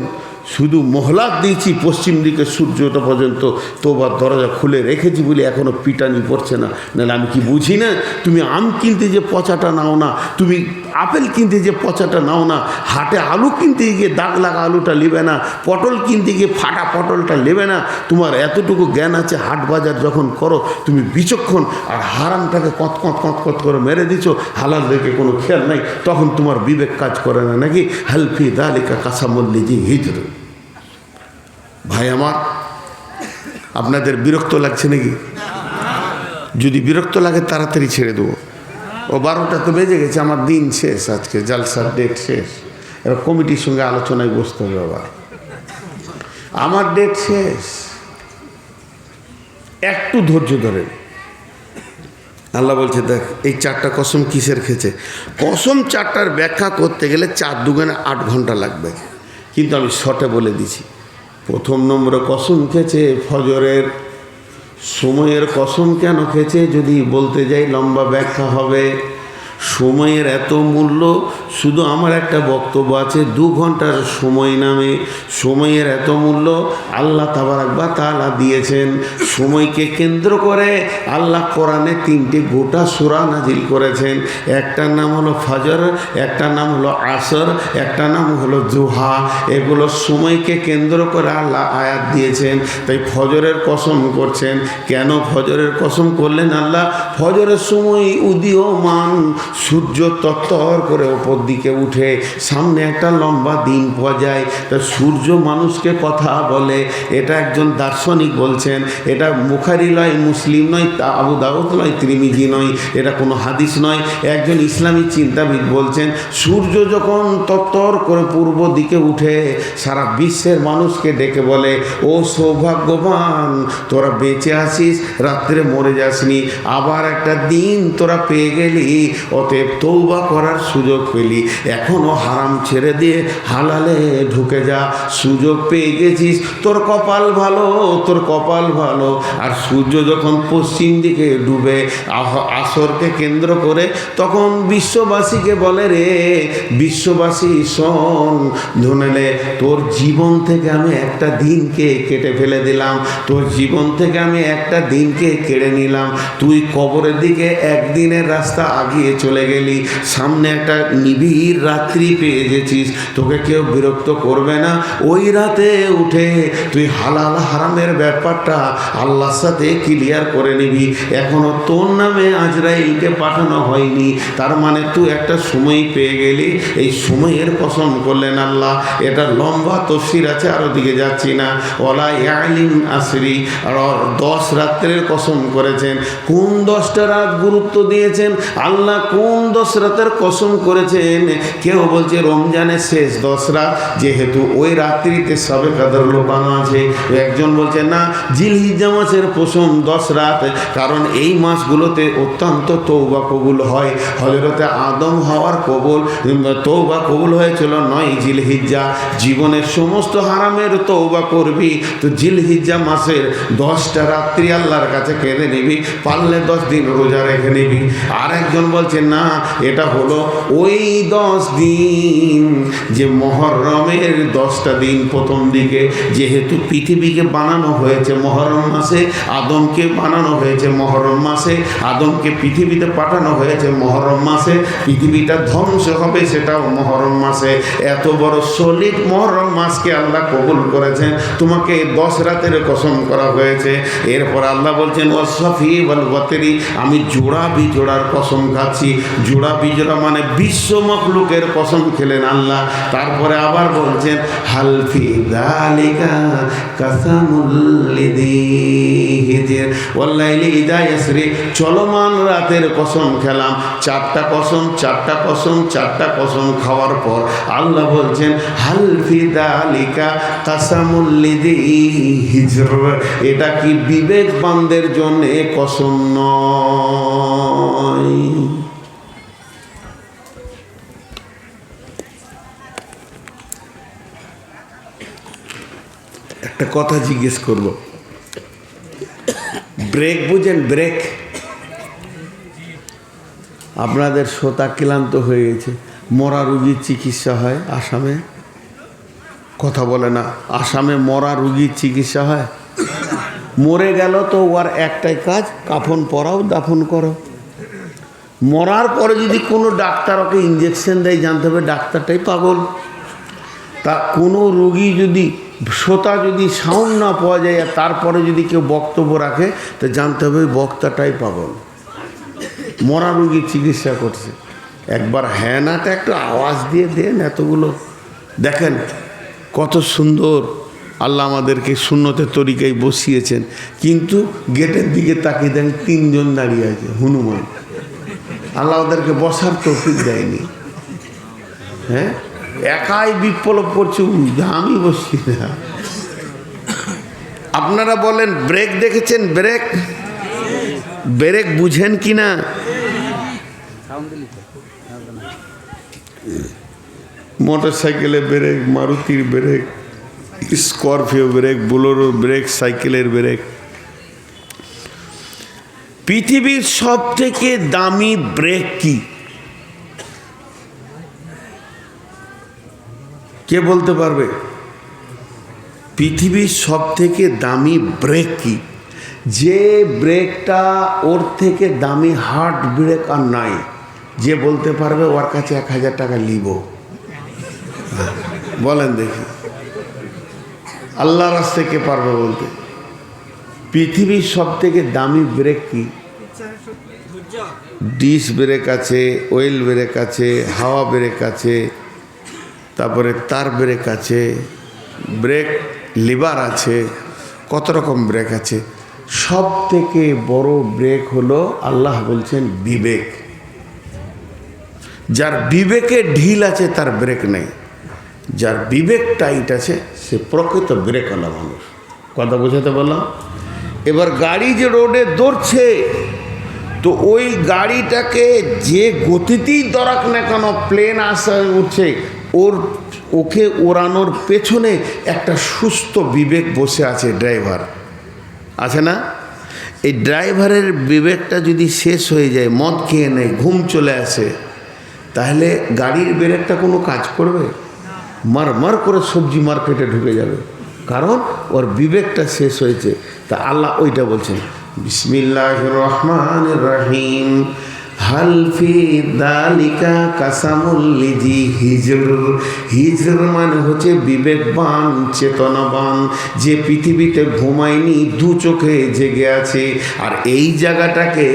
শুধু মোহলাত দিয়েছি পশ্চিম দিকে সূর্যটা পর্যন্ত, তোবার দরজা খুলে রেখেছি বলে এখনও পিটানি পড়ছে না। নাহলে আমি কি বুঝি না? তুমি আম কিনতে যে পচাটা নাও না, তুমি আপেল কিনতে যে পচাটা নাও না, হাটে আলু কিনতে গিয়ে দাগ লাগা আলুটা নেবে না, পটল কিনতে গিয়ে ফাটা পটলটা নেবে না। তোমার এতটুকু জ্ঞান আছে, হাট বাজার যখন করো তুমি বিচক্ষণ, আর হারামটাকে কত করে মেরে দিছো, হালাল দেখে কোনো খেয়াল নাই, তখন তোমার বিবেক কাজ করে না নাকি? হালফি দালিকা কাসামল্লিজি হিজর। ভাই আমার, আপনাদের বিরক্ত লাগছে নাকি? যদি বিরক্ত লাগে তাড়াতাড়ি ছেড়ে দেবো। ও 12টা তো বেজে গেছে, আমার দিন শেষ, আজকে জালসার ডেট শেষ। এবার কমিটির সঙ্গে আলোচনায় বসতে হবে, আবার আমার ডেট শেষ। একটু ধৈর্য ধরেন। আল্লাহ বলছে দেখ, এই 4টা কসম কিসের খেয়েছে? কসম 4টার ব্যাখ্যা করতে গেলে 4 দুগুণে 8 ঘন্টা লাগবে, কিন্তু আমি শর্টে বলে দিছি। প্রথম নম্বরে কসম খেয়েছে ফজরের সময়ের কসম। কেন খেয়েছে যদি বলতে যাই লম্বা ব্যাখ্যা হবে। সময়ের এত মূল্য, শুধু আমার একটা বক্তব্য আছে, 2 ঘন্টার সময় নামে সময়ের এত মূল্য আল্লাহ তাবারাক ওয়া তাআলা দিয়েছেন। সময়কে কেন্দ্র করে আল্লাহ কোরআনে 3টে গোটা সূরা নাজিল করেছেন। একটার নাম হলো ফজর, একটার নাম হলো আসর, একটা নাম হলো জুহা। এগুলো সময়কে কেন্দ্র করে আল্লাহ আয়াত দিয়েছেন। তাই ফজরের কসম করছেন। কেন ফজরের কসম করলেন আল্লাহ? ফজরের সময় উদীয়মান সূর্য তত্তর করে ওপর দিকে উঠে, সামনে একটা লম্বা দিন পাওয়া যায়। তা সূর্য মানুষকে কথা বলে, এটা একজন দার্শনিক বলছেন। এটা বুখারী নয়, মুসলিম নয়, আবু দাউদ নয়, তিরমিজি নয়, এটা কোনো হাদিস নয়, একজন ইসলামী চিন্তাবিদ বলছেন। সূর্য যখন তত্তর করে পূর্ব দিকে উঠে, সারা বিশ্বের মানুষকে ডেকে বলে, ও সৌভাগ্যবান, তোরা বেঁচে আছিস, রাত্রে মরে যাসনি, আবার একটা দিন তোরা পেয়ে গেলি, অতএব তওবা করার সুযোগ পেলি, এখনও হারাম ছেড়ে দিয়ে হালালে ঢুকে যা। সুযোগ পেয়ে গেছিস, তোর কপাল ভালো, তোর কপাল ভালো। আর সূর্য যখন পশ্চিম দিকে ডুবে আসরকে কেন্দ্র করে, তখন বিশ্ববাসীকে বলে, রে বিশ্ববাসী শোন, ধনেলে তোর জীবন থেকে আমি একটা দিনকে কেটে ফেলে দিলাম, তোর জীবন থেকে আমি একটা দিনকে কেড়ে নিলাম। তুই কবরের দিকে একদিনের রাস্তা আগিয়ে চলে গেলি, সামনে একটা নিবিড় রাত্রি পেয়ে গেছিস, তোকে কেউ বিরক্ত করবে না। ওই রাতে উঠে তুই হালাল হারামের ব্যাপারটা আল্লাহর সাথে ক্লিয়ার করে নিবি। এখনো তোর নামে আজরাইলকে পাঠানো হয়নি, তার মানে তুই একটা সময় পেয়ে গেলি। এই সময়ের কসম করলেন আল্লাহ। এটা লম্বা তফসির আছে, আরও দিকে যাচ্ছি না। ওলা ইয়ালিম আসরি, আর 10 রাত্রের কসম করেছেন। কোন 10টা রাত গুরুত্ব দিয়েছেন আল্লাহ? কোন 10 রাতের কসম করেছেন? কেউ বলছে রমজানের শেষ 10 রাত, যেহেতু ওই রাত্রিতে সবে কদর লুকানো আছে। একজন বলছে না, জিলহিজ্জা মাসের প্রথম 10 রাত, কারণ এই মাসগুলোতে অত্যন্ত তওবা কবুল হয়। হযরতে আদম হওয়ার তওবা কবুল হয়েছিল 9 জিলহিজ্জা। জীবনের সমস্ত হারামের তওবা করবি তো জিলহিজ্জা মাসের 10টা রাত্রি আল্লাহর কাছে কেঁদে নিবি, পারলে 10 দিন রোজা রেখে নিবি। আর একজন বলছে না, এটা হলো ওই 10 দিন যে মুহররমের 10টা দিন প্রথম দিকে, যেহেতু পৃথিবীকে বানানো হয়েছে মুহররম মাসে, আদমকে বানানো হয়েছে মুহররম মাসে, আদমকে পৃথিবীতে পাঠানো হয়েছে মুহররম মাসে, পৃথিবীটা ধ্বংস হবে সেটাও মুহররম মাসে। এত বড় সলিড মুহররম মাসকে আল্লাহ কবুল করেছেন, তোমাকে 10 রাতের কসম করা হয়েছে। এরপর আল্লাহ বলছেন ওয়াসফি ওয়াল ওয়াতরি, আমি জোড়া বিজোড়ার কসম খাচ্ছি। জোড়া বিজোড়া মানে বিশ্ব মখলুকের কসম খেলেন আল্লাহ। তারপরে আবার বলছেন হালফি যালিকা কাসামুল লিযি হিজর ওয়াল্লাইলি ইযা ইয়াসরি, চলমান রাতের কসম খেলাম। 4টা কসম 4টা কসম 4টা কসম খাওয়ার পর আল্লাহ বলছেন হালফি যালিকা কাসামুল লিযি হিজর, এটা কি বিবেকবানদের জন্য কসম নয়? একটা কথা জিজ্ঞেস করব, ব্রেক বুঝেন? ব্রেক আপনাদের শ্রোতা ক্লান্ত হয়ে গেছে। মরা রুগীর চিকিৎসা হয় আসামে, কথা বলে না। আসামে মরা রুগীর চিকিৎসা হয়। মরে গেল তো ওর একটাই কাজ, কাফন পরাও, দাফন করো। মরার পরে যদি কোনো ডাক্তার ওকে ইঞ্জেকশন দেয়, জানতে হবে ডাক্তারটাই পাগল। তা কোনো রোগী যদি শ্রোতা যদি সাউন্ড না পাওয়া যায় আর তারপরে যদি কেউ বক্তব্য রাখে, তো জানতে হবে বক্তাটাই পাগল। মরা রোগীর চিকিৎসা করছে। একবার হ্যানাটা একটু আওয়াজ দিয়ে দেন। এতগুলো দেখেন কত সুন্দর আল্লাহ আমাদেরকে সুন্নতের তরিকায় বসিয়েছেন, কিন্তু গেটের দিকে তাকিয়ে দেন 3 জন দাঁড়িয়ে আছে হনুমান। আল্লাহ ওদেরকে বসার তৌফিক দেয়নি। হ্যাঁ, একাই বিপ্লব করছে, আমি বসছি না। আপনারা বলেন ব্রেক দেখেছেন? ব্রেক ব্রেক বুঝেন কি না? মোটর সাইকেলের ব্রেক, মারুতির brake, Scorpio brake, Bolero brake, সাইকেলের ব্রেক। পৃথিবীর সব থেকে দামি ব্রেক কি? কে বলতে পারবে? পৃথিবীর সব থেকে দামি ব্রেক কি? যে ব্রেকটা ওর থেকে দামি হার্ড ব্রেক আর নাই, যে বলতে পারবে ওর কাছে 1000 টাকা লিব। বলেন দেখি, আল্লাহর রাস্তায় কে পারবে বলতে? পৃথিবীর সব থেকে দামি ব্রেক কি? ডিস ব্রেক আছে, অয়েল ব্রেক আছে, হাওয়া ব্রেক আছে, তারপরে তার ব্রেক আছে, ব্রেক লিভার আছে, কত রকম ব্রেক আছে। সব থেকে বড় ব্রেক হলো আল্লাহ বলছেন বিবেক। যার বিবেকে ঢিল আছে তার ব্রেক নেই, যার বিবেক টাইট আছে সে প্রকৃত ব্রেকওয়ালা মানুষ। কথা বোঝাতে বললাম? এবার গাড়ি যে রোডে দৌড়ছে, তো ওই গাড়িটাকে যে গতিতেই দরাক না কেন, প্লেন আসা উঠছে, ওকে ওড়ানোর পেছনে একটা সুস্থ বিবেক বসে আছে, ড্রাইভার আছে না? এই ড্রাইভারের বিবেকটা যদি শেষ হয়ে যায়, মদ খেয়ে নেয়, ঘুম চলে আসে, তাহলে গাড়ির ব্রেকটা কোনো কাজ করবে? মার করে সবজি মার্কেটে ঢুকে যাবে, কারণ ওর বিবেকটা শেষ হয়েছে। তা আল্লাহ ওইটা বলছেন বিসমিল্লাহির রহমানির রহিম হাল ফি যালিকা কাসামুল লিজি হিজর। হিজর মানে হচ্ছে বিবেকবান, চেতনাবান, যে পৃথিবীতে ঘুমায়নি, দু চোখে জেগে আছে। আর এই জায়গাটাকে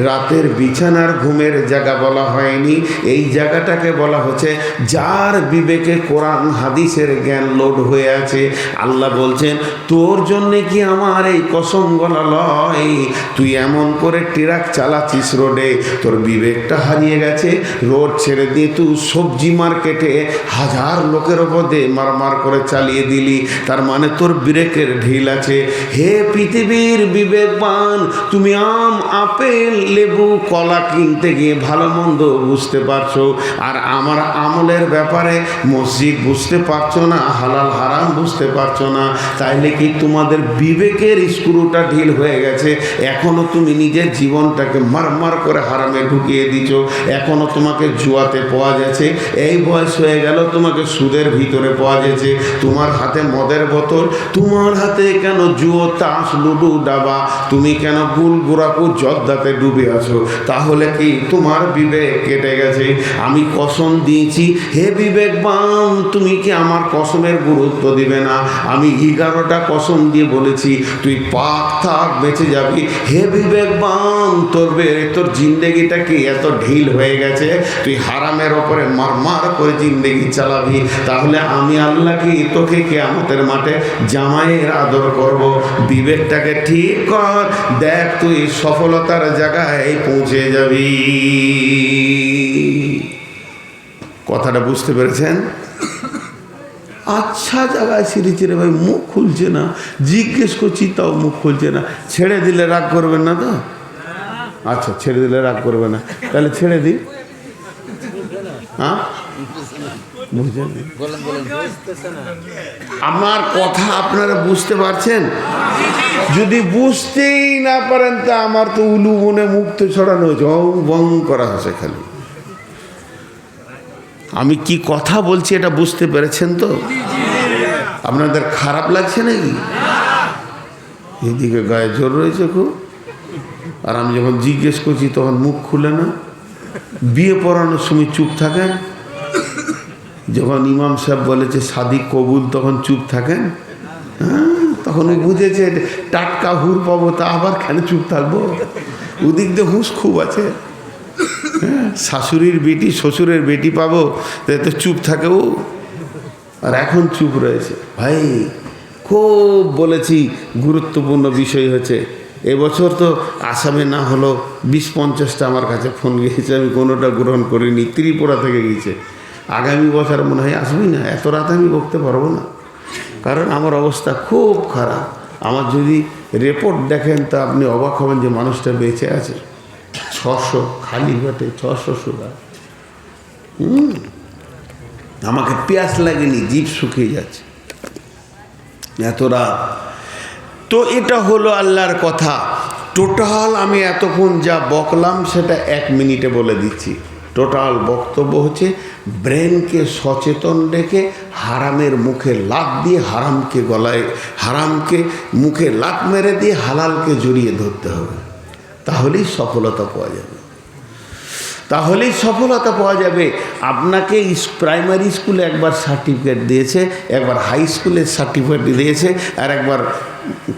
রাতের বিছানার ঘুমের জায়গা বলা হয়নি, এই জায়গাটাকে বলা হচ্ছে যার বিবেকে কোরআন হাদিসের জ্ঞান লোড হয়ে আছে। আল্লাহ বলছেন তোর জন্যে কি আমার এই কসম বলা লয়? তুই এমন করে ট্রাক চালাচ্ছিস রোডে, তোর বিবেকটা হারিয়ে গেছে। রোড ছেড়ে দিয়ে তুই সবজি মার্কেটে হাজার লোকের ওপর দিয়ে মারমার করে চালিয়ে দিলি, তার মানে তোর ব্রেকের ঢিল আছে। হে পৃথিবীর বিবেকবান, তুমি আম, আপেল, লেবু, কলা কিনতে গিয়ে ভালো মন্দ বুঝতে পারছো, আর আমার আমলের ব্যাপারে মসজিদ বুঝতে পারছো না, হালাল হারাম বুঝতে পারছো না। তাইলে কি তোমাদের বিবেকের স্ক্রুটা ঢিল হয়ে গেছে? এখনো তুমি নিজের জীবনটাকে মারমার করে হারামে ঢুকিয়ে দিচ্ছ। এখনো তোমাকে জুয়াতে পাওয়া যাচ্ছে, এই বয়স হয়ে গেল তোমাকে সুদের ভিতরে পাওয়া যাচ্ছে। তোমার হাতে মদের বোতল, তোমার হাতে কেন জুয়ো, তাস, লুডু, ডাবা, তুমি কেন গুল গোড়াকু জর্দাতে ডুবে আছো? তাহলে কি তোমার বিবেক কেটে গেছে? আমি কসম দিয়েছি, হে বিবেকবান, তুমি কি আমার কসমের গুরুত্ব দিবে না? আমি 11টা কসম দিয়ে বলেছি তুই পাক থাক, বেঁচে যাবি। হে বিবেকবান, তোর জিন্দেগিটা কি এত ঢিল হয়ে গেছে? তুই হারামের ওপরে মারমার করে জিন্দেগি চালাবি। তাহলে আমি আল্লাহ কি তোকে কিয়ামতের মাঠে জামাইয়ের আদর করব? বিবেকটাকে ঠিক কর, দেখ তুই সফলতার জায়গায় পৌঁছে যাবি। কথাটা বুঝতে পেরেছেন? আচ্ছা জায়গায় সিরিজের ভাই মুখ খুলছে না, জিজ্ঞেস করছি তাও মুখ খুলছে না। ছেড়ে দিলে রাগ করবেন না তো? আচ্ছা, ছেড়ে দিলে রাগ করবে না, তাহলে ছেড়ে দিই। হ্যাঁ, বুঝলেন? আমার কথা আপনারা বুঝতে পারছেন? যদি বুঝতেই না পারেন তা আমার তো উলু বনে মুক্ত ছড়ানো হয়েছে, বং করা হয়েছে খালি। আমি কি কথা বলছি এটা বুঝতে পেরেছেন তো? আপনাদের খারাপ লাগছে নাকি? এদিকে গায়ে জোর রয়েছে খুব, আর আমি যখন জিজ্ঞেস করছি তখন মুখ খুলে না। বিয়ে পড়ানোর সময় চুপ থাকেন, যখন ইমাম সাহেব বলেছে শাদি কবুল তখন চুপ থাকেন। তখন ওই বুঝেছে টাটকা হুর পাবো, তা আবার কেন চুপ থাকবো? ওদিক দিয়ে হুঁশ খুব আছে। শাশুড়ির বেটি শ্বশুরের বেটি পাবো, তো চুপ থাকে ও, আর এখন চুপ রয়েছে। ভাই খুব বলেছি, গুরুত্বপূর্ণ বিষয় হচ্ছে এবছর তো আসামে না হলো 20-50টা আমার কাছে ফোন গিয়েছে, আমি কোনোটা গ্রহণ করিনি। ত্রিপুরা থেকে গিয়েছে। আগামী বছর মনে হয় আসবি না, এত রাত আমি বকতে পারবো না, কারণ আমার অবস্থা খুব খারাপ। আমার যদি রিপোর্ট দেখেন তা আপনি অবাক হবেন যে মানুষটা বেঁচে আছে। 600 খালি পেটে 600 সুগার। আমাকে পেঁয়াজ লাগেনি, জিভ শুকিয়ে যাচ্ছে, এত রাত। তো এটা হলো আল্লাহর কথা। টোটাল আমি এতক্ষণ যা বকলাম সেটা 1 মিনিটে বলে দিচ্ছি। টোটাল বক্তব্য হচ্ছে ব্রেনকে সচেতন রেখে হারামের মুখে লাত দিয়ে হারামকে মুখে লাত মেরে দিয়ে হালালকে জড়িয়ে ধরতে হবে, তাহলেই সফলতা পাওয়া যাবে। আপনাকে প্রাইমারি স্কুলে একবার সার্টিফিকেট দিয়েছে, একবার হাই স্কুলের সার্টিফিকেট দিয়েছে, আর একবার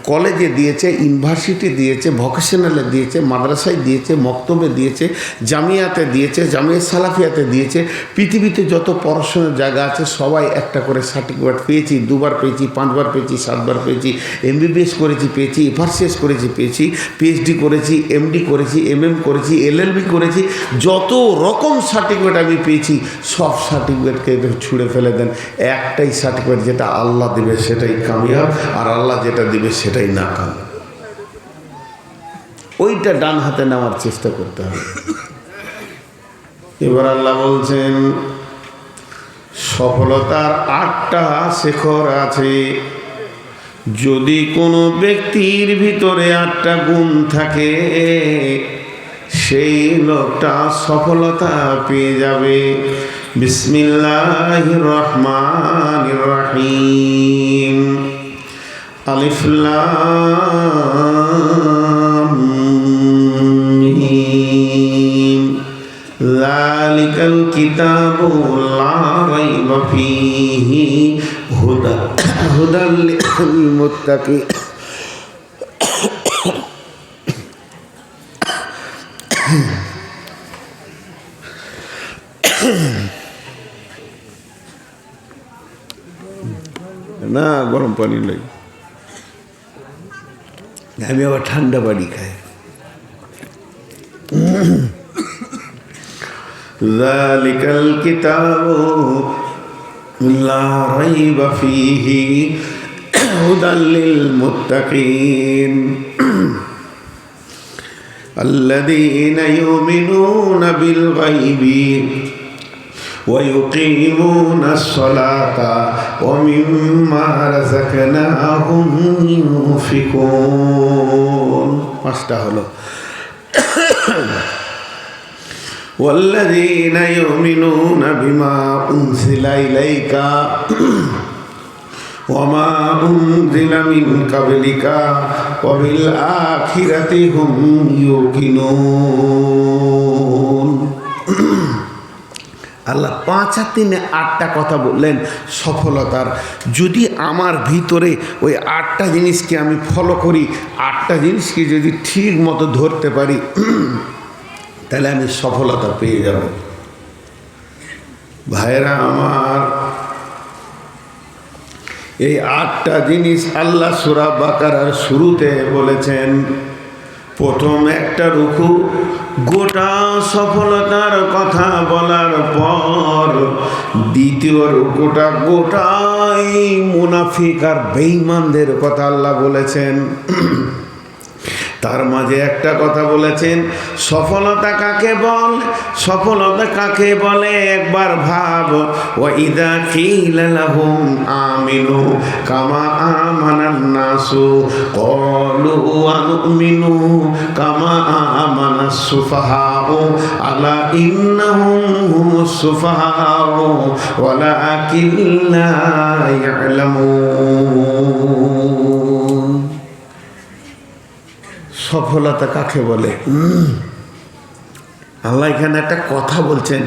কলেজে দিয়েছে, ইউনিভার্সিটি দিয়েছে, ভোকেশনালে দিয়েছে, মাদ্রাসায় দিয়েছে, মক্তবে দিয়েছে, জামিয়াতে দিয়েছে, জামিয়া সালাফিয়াতে দিয়েছে। পৃথিবীতে যত পড়াশোনার জায়গা আছে সবাই একটা করে সার্টিফিকেট পেয়েছি। 2বার পেয়েছি, 5বার পেয়েছি, 7বার পেয়েছি। MBBS করেছি পেয়েছি, FRCS করেছি পেয়েছি, PhD করেছি, MD করেছি, MM করেছি, LLB করেছি। যত রকম সার্টিফিকেট আমি পেয়েছি সব সার্টিফিকেটকে ছুঁড়ে ফেলে দেন। একটাই সার্টিফিকেট যেটা আল্লাহ দেবে সেটাই কামিয়াব, আর আল্লাহ যেটা দিবে সেটাই নাকাম। ওইটা ডান হাতে নেওয়ার চেষ্টা করতে হবে। এবার আল্লাহ বলছেন সফলতার 8টা শিখর আছে। যদি কোনো ব্যক্তির ভিতরে 8টা গুণ থাকে সেই লোকটা সফলতা পেয়ে যাবে। বিসমিল্লাহির রহমানির রহিম। আলিফ লাম মিম। লা রাইবা ফীহি হুদাল লিল মুত্তাকিন। না গরম পানি লাগে, আমি আবার ঠান্ডা পানি খাই। যালিকাল কিতাবু লা রাইবা ফীহি হুদাল লিল মুত্তাকিন আল্লাযীনা ইউমিনুনা বিল গায়বি ويقيمون الصلاة ومما رزقناهم ينفقون পাঁচটা হলো والذين يؤمنون بما أنزل إليك وما أنزل من قبلك وبالآخرة هم يوقنون। আল্লাহ 5 আর 3 8টা কথা বললেন সফলতার। যদি আমার ভিতরে ওই 8টা জিনিসকে আমি ফলো করি, 8টা জিনিসকে যদি ঠিক মতো ধরতে পারি, তাহলে আমি সফলতা পেয়ে যাব। ভাইরা আমার, এই 8টা জিনিস আল্লাহ সূরা বাকারার শুরুতে বলেছেন। প্রথম একটা রুকু গোটা সফলতার কথা বলার পর দ্বিতীয় রুকুটা গোটাই মুনাফিক আর বেঈমানদের কথা আল্লাহ বলেছেন। তার মাঝে একটা কথা বলেছেন, সফলতা কাকে বল, সফলতা কাকে বলে একবার ভাব। ওয়া ইযা কিলা লাহুম আমিনু কামা আমানান নাসু ক্বালু আনুমিনু কামা আমানাস সুফাহাউ আলা ইন্নাহুম হুমুস সুফাহাউ ওয়ালাকিন লা ইয়ালামুন। সফলতা কাকে বলে? আল্লাহ এখানে একটা কথা বলছেন,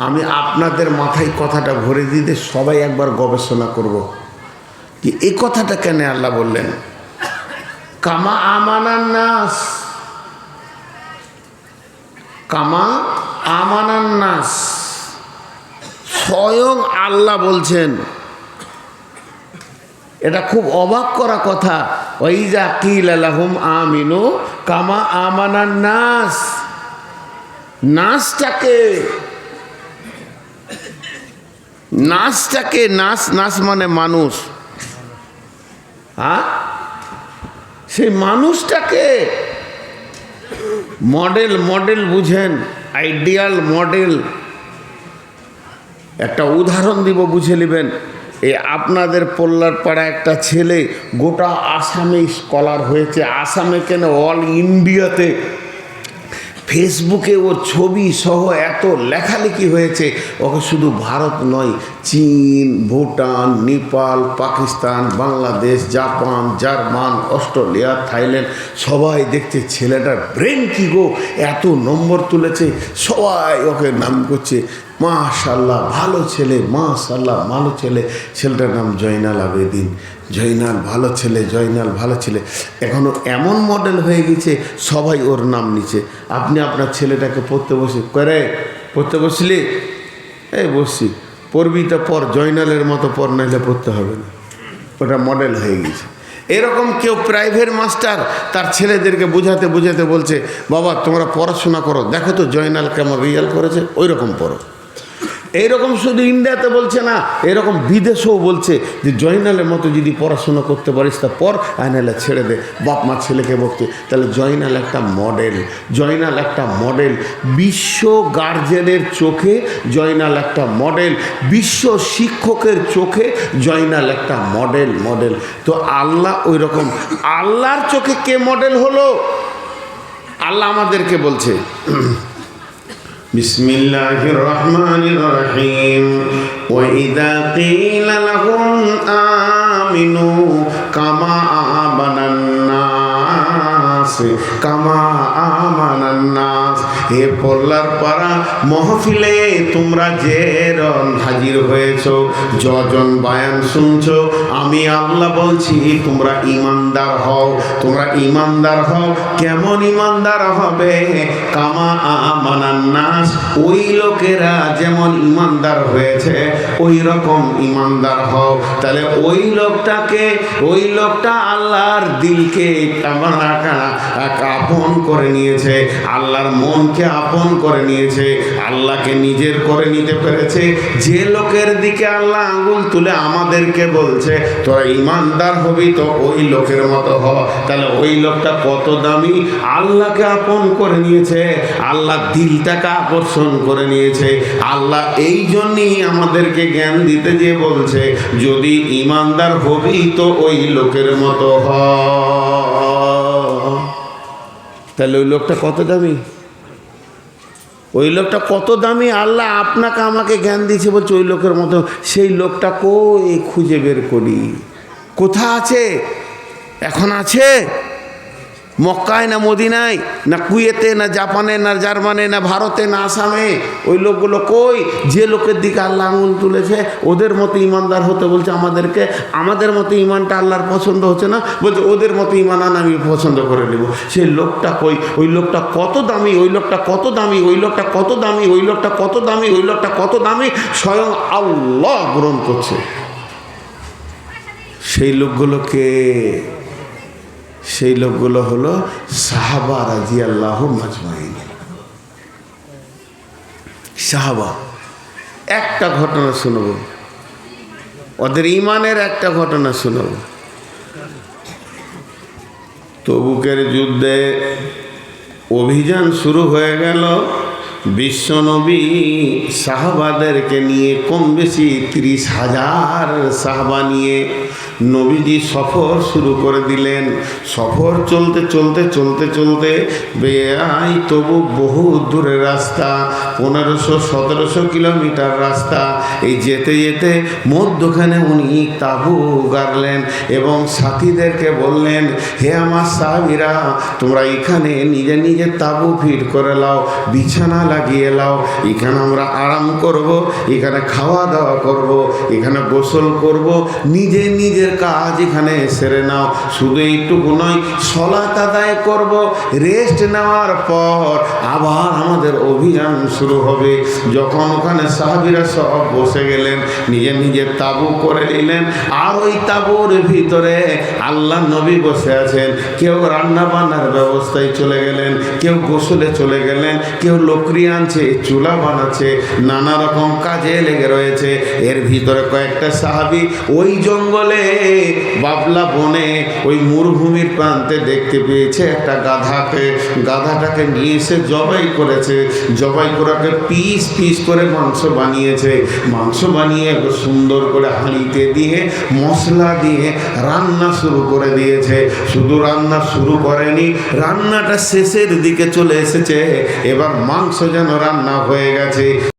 আমি আপনাদের মাথায় কথাটা ভরে দিতে সবাই একবার গবেষণা করব যে এই কথাটা কেন আল্লাহ বললেন। কামা আমানান নাস, কামা আমানান নাস, স্বয়ং আল্লাহ বলছেন। এটা খুব অবাক করা কথা। ওয়াইজা কিলা লাহুম আমিনু কামা আমানান নাস, নাসটাকে নাস নাস মানে মানুষ, হ্যাঁ, সেই মানুষটাকে মডেল বুঝেন, আইডিয়াল মডেল। একটা উদাহরণ দিব, বুঝে নেবেন। এই আপনাদের পল্লার পাড়া একটা ছেলে গোটা আসামে স্কলার হয়েছে, আসামে কেন অল ইন্ডিয়াতে ফেসবুকে ওর ছবি সহ এত লেখালেখি হয়েছে। ওকে শুধু ভারত নয়, চীন, Bhutan, Nepal, Pakistan, Bangladesh, Japan, German, Australia, Thailand সবাই দেখছে ছেলেটার ব্রেন কি গো, এত নম্বর তুলেছে। সবাই ওকে নাম করছে মাশাআল্লাহ ভালো ছেলে, মাশাআল্লাহ ভালো ছেলে। ছেলেটার নাম জয়নাল আবেদিন। জয়নাল ভালো ছেলে, জয়নাল ভালো ছেলে। এখনও এমন মডেল হয়ে গেছে সবাই ওর নাম নিচ্ছে। আপনি আপনার ছেলেটাকে পড়তে বসে করে পড়তে বসলি, এই বসছি, পড়বি তো পর, জয়নালের মতো পর, নাইলে পড়তে হবে না। ওটা মডেল হয়ে গেছে। এরকম কেউ প্রাইভেট মাস্টার তার ছেলেদেরকে বোঝাতে বোঝাতে বলছে, বাবা তোমরা পড়াশোনা করো, দেখো তো জয়নাল কেমন রেজাল্ট করেছে, ওই রকম পড়ো। এইরকম শুধু ইন্ডিয়াতে বলছে না, এরকম বিদেশেও বলছে যে জয়নালের মতো যদি পড়াশোনা করতে পারিস তা পর, আয়নালে ছেড়ে দে। বাপ মা ছেলেকে বলতে, তাহলে জয়নাল একটা মডেল, জয়নাল একটা মডেল। বিশ্ব গার্জেনের চোখে জয়নাল একটা মডেল, বিশ্ব শিক্ষকের চোখে জয়নাল একটা মডেল। তো আল্লাহ ওই রকম, আল্লাহর চোখে কে মডেল হলো? আল্লাহ আমাদেরকে বলছে, বিসমিল্লাহির রহমানির রহিম, ওয়া ইযা কিলা লাহুম আমিনু কামা আমানান নাস কামা আমানান নাস। হে পল্লার পাড়া মহফিলে তোমরা যে হাজির হয়েছ, যজন বায়ান শুনছো, আমি আল্লাহ বলছি তোমরা ইমানদার হও, তোমরা ইমানদার হও। কেমন ইমানদার হবে? কামা আমানান নাস, ওই লোকেরা যেমন ইমানদার হয়েছে ওই রকম ইমানদার হও। তাহলে ওই লোকটা আল্লাহর দিলকে আপন করে নিয়েছে, আল্লাহর মনকে আপন করে নিয়েছে, আল্লাহকে নিজের করে নিতে পেরেছে। যে লোকের দিকে আল্লাহ আঙ্গুল তুলে আমাদেরকে বলছে তোরা ইমানদার হবি, তো ওই লোকের মতো হ। তাহলে ওই লোকটা কত দামি! আল্লাহকে আপন করে নিয়েছে, আল্লাহ দিলটাকে আকর্ষণ করে নিয়েছে। আল্লাহ এই জন্যই আমাদেরকে জ্ঞান দিতে গিয়ে বলছে যদি ইমানদার হবি তো ওই লোকের মতো হ। তাহলে ওই লোকটা কত দামি, ওই লোকটা কত দামি! আল্লাহ আপনাকে আমাকে জ্ঞান দিয়েছে, বলছে ওই লোকের মতো। সেই লোকটা কই খুঁজে বের করি? কোথা আছে? এখন আছে মক্কায় না মদিনায় না কুয়েতে না জাপানে না জার্মানে না ভারতে না আসামে? ওই লোকগুলো কই? যে লোকের দিকে আল্লাহ আঙুল তুলেছে ওদের মতো ইমানদার হতে বলছে আমাদেরকে। আমাদের মতো ইমানটা আল্লাহর পছন্দ হচ্ছে না, বলছে ওদের মতো ইমান আন, আমি পছন্দ করে নেব। সেই লোকটা কই? ওই লোকটা কত দামি, ওই লোকটা কত দামি, ওই লোকটা কত দামি, ওই লোকটা কত দামি, ওই লোকটা কত দামি! স্বয়ং আল্লাহ গ্রহণ করছে। সেই লোকগুলোকে, সেই লোকগুলো হলো সাহাবা রাদিয়াল্লাহু মাজমাইন। সাহাবা, একটা ঘটনা শুনব, ওদের ইমানের একটা ঘটনা শুনব। তবুকের যুদ্ধে অভিযান শুরু হয়ে গেল। বিশ্বনবী সাহাবাদেরকে নিয়ে কম বেশি 30,000 সাহাবা নিয়ে নবীজি সফর শুরু করে দিলেন। সফর চলতে চলতে চলতে চলতে বেআই তবু বহু দূরের রাস্তা, 1500-1700 কিলোমিটার রাস্তা। এই যেতে যেতে মধ্যখানে উনি তাঁবু গাড়লেন এবং সাথীদেরকে বললেন, হে আমার সাহাবীরা, তোমরা এখানে নিজে নিজে তাঁবু ফিট করে লাও, বিছানা লাগিয়ে লাও, এখানে আমরা আরাম করব, এখানে খাওয়া দাওয়া করব, এখানে গোসল করব, নিজে নিজের কাজ এখানে সেরে নাও। শুধু এইটুকু নয়, সালাত আদায় করব, রেস্ট নেওয়ার পর আবার আমাদের অভিযান শুরু হবে। যখন ওখানে সাহাবীরা সব বসে গেলেন, নিজের নিজের তাঁবু করে নিলেন। আর ওই তাঁবুর ভিতরে আল্লাহ নবী বসে আছেন। কেউ রান্না বান্নার ব্যবস্থায় চলে গেলেন, কেউ গোসলে চলে গেলেন, কেউ লকড়ি আনছে, চুলা বানাচ্ছে, নানা রকম কাজে লেগে রয়েছে। এর ভিতরে কয়েকটা সাহাবী ওই জঙ্গলে বাবলা বনে ওই মরুভূমির প্রান্তে দেখতে পেয়েছে একটা গাধাকে। গাধাটাকে নিয়ে এসে জবাই করেছে, জবাই করাকে পিস পিস করে মাংস বানিয়েছে। মাংস বানিয়ে সুন্দর করে হাঁড়িতে দিয়ে মশলা দিয়ে রান্না শুরু করে দিয়েছে। শুধু রান্না শুরু করেনি, রান্নাটা শেষের দিকে চলে এসেছে। এবার মাংস যেন রান্না হয়ে গেছে।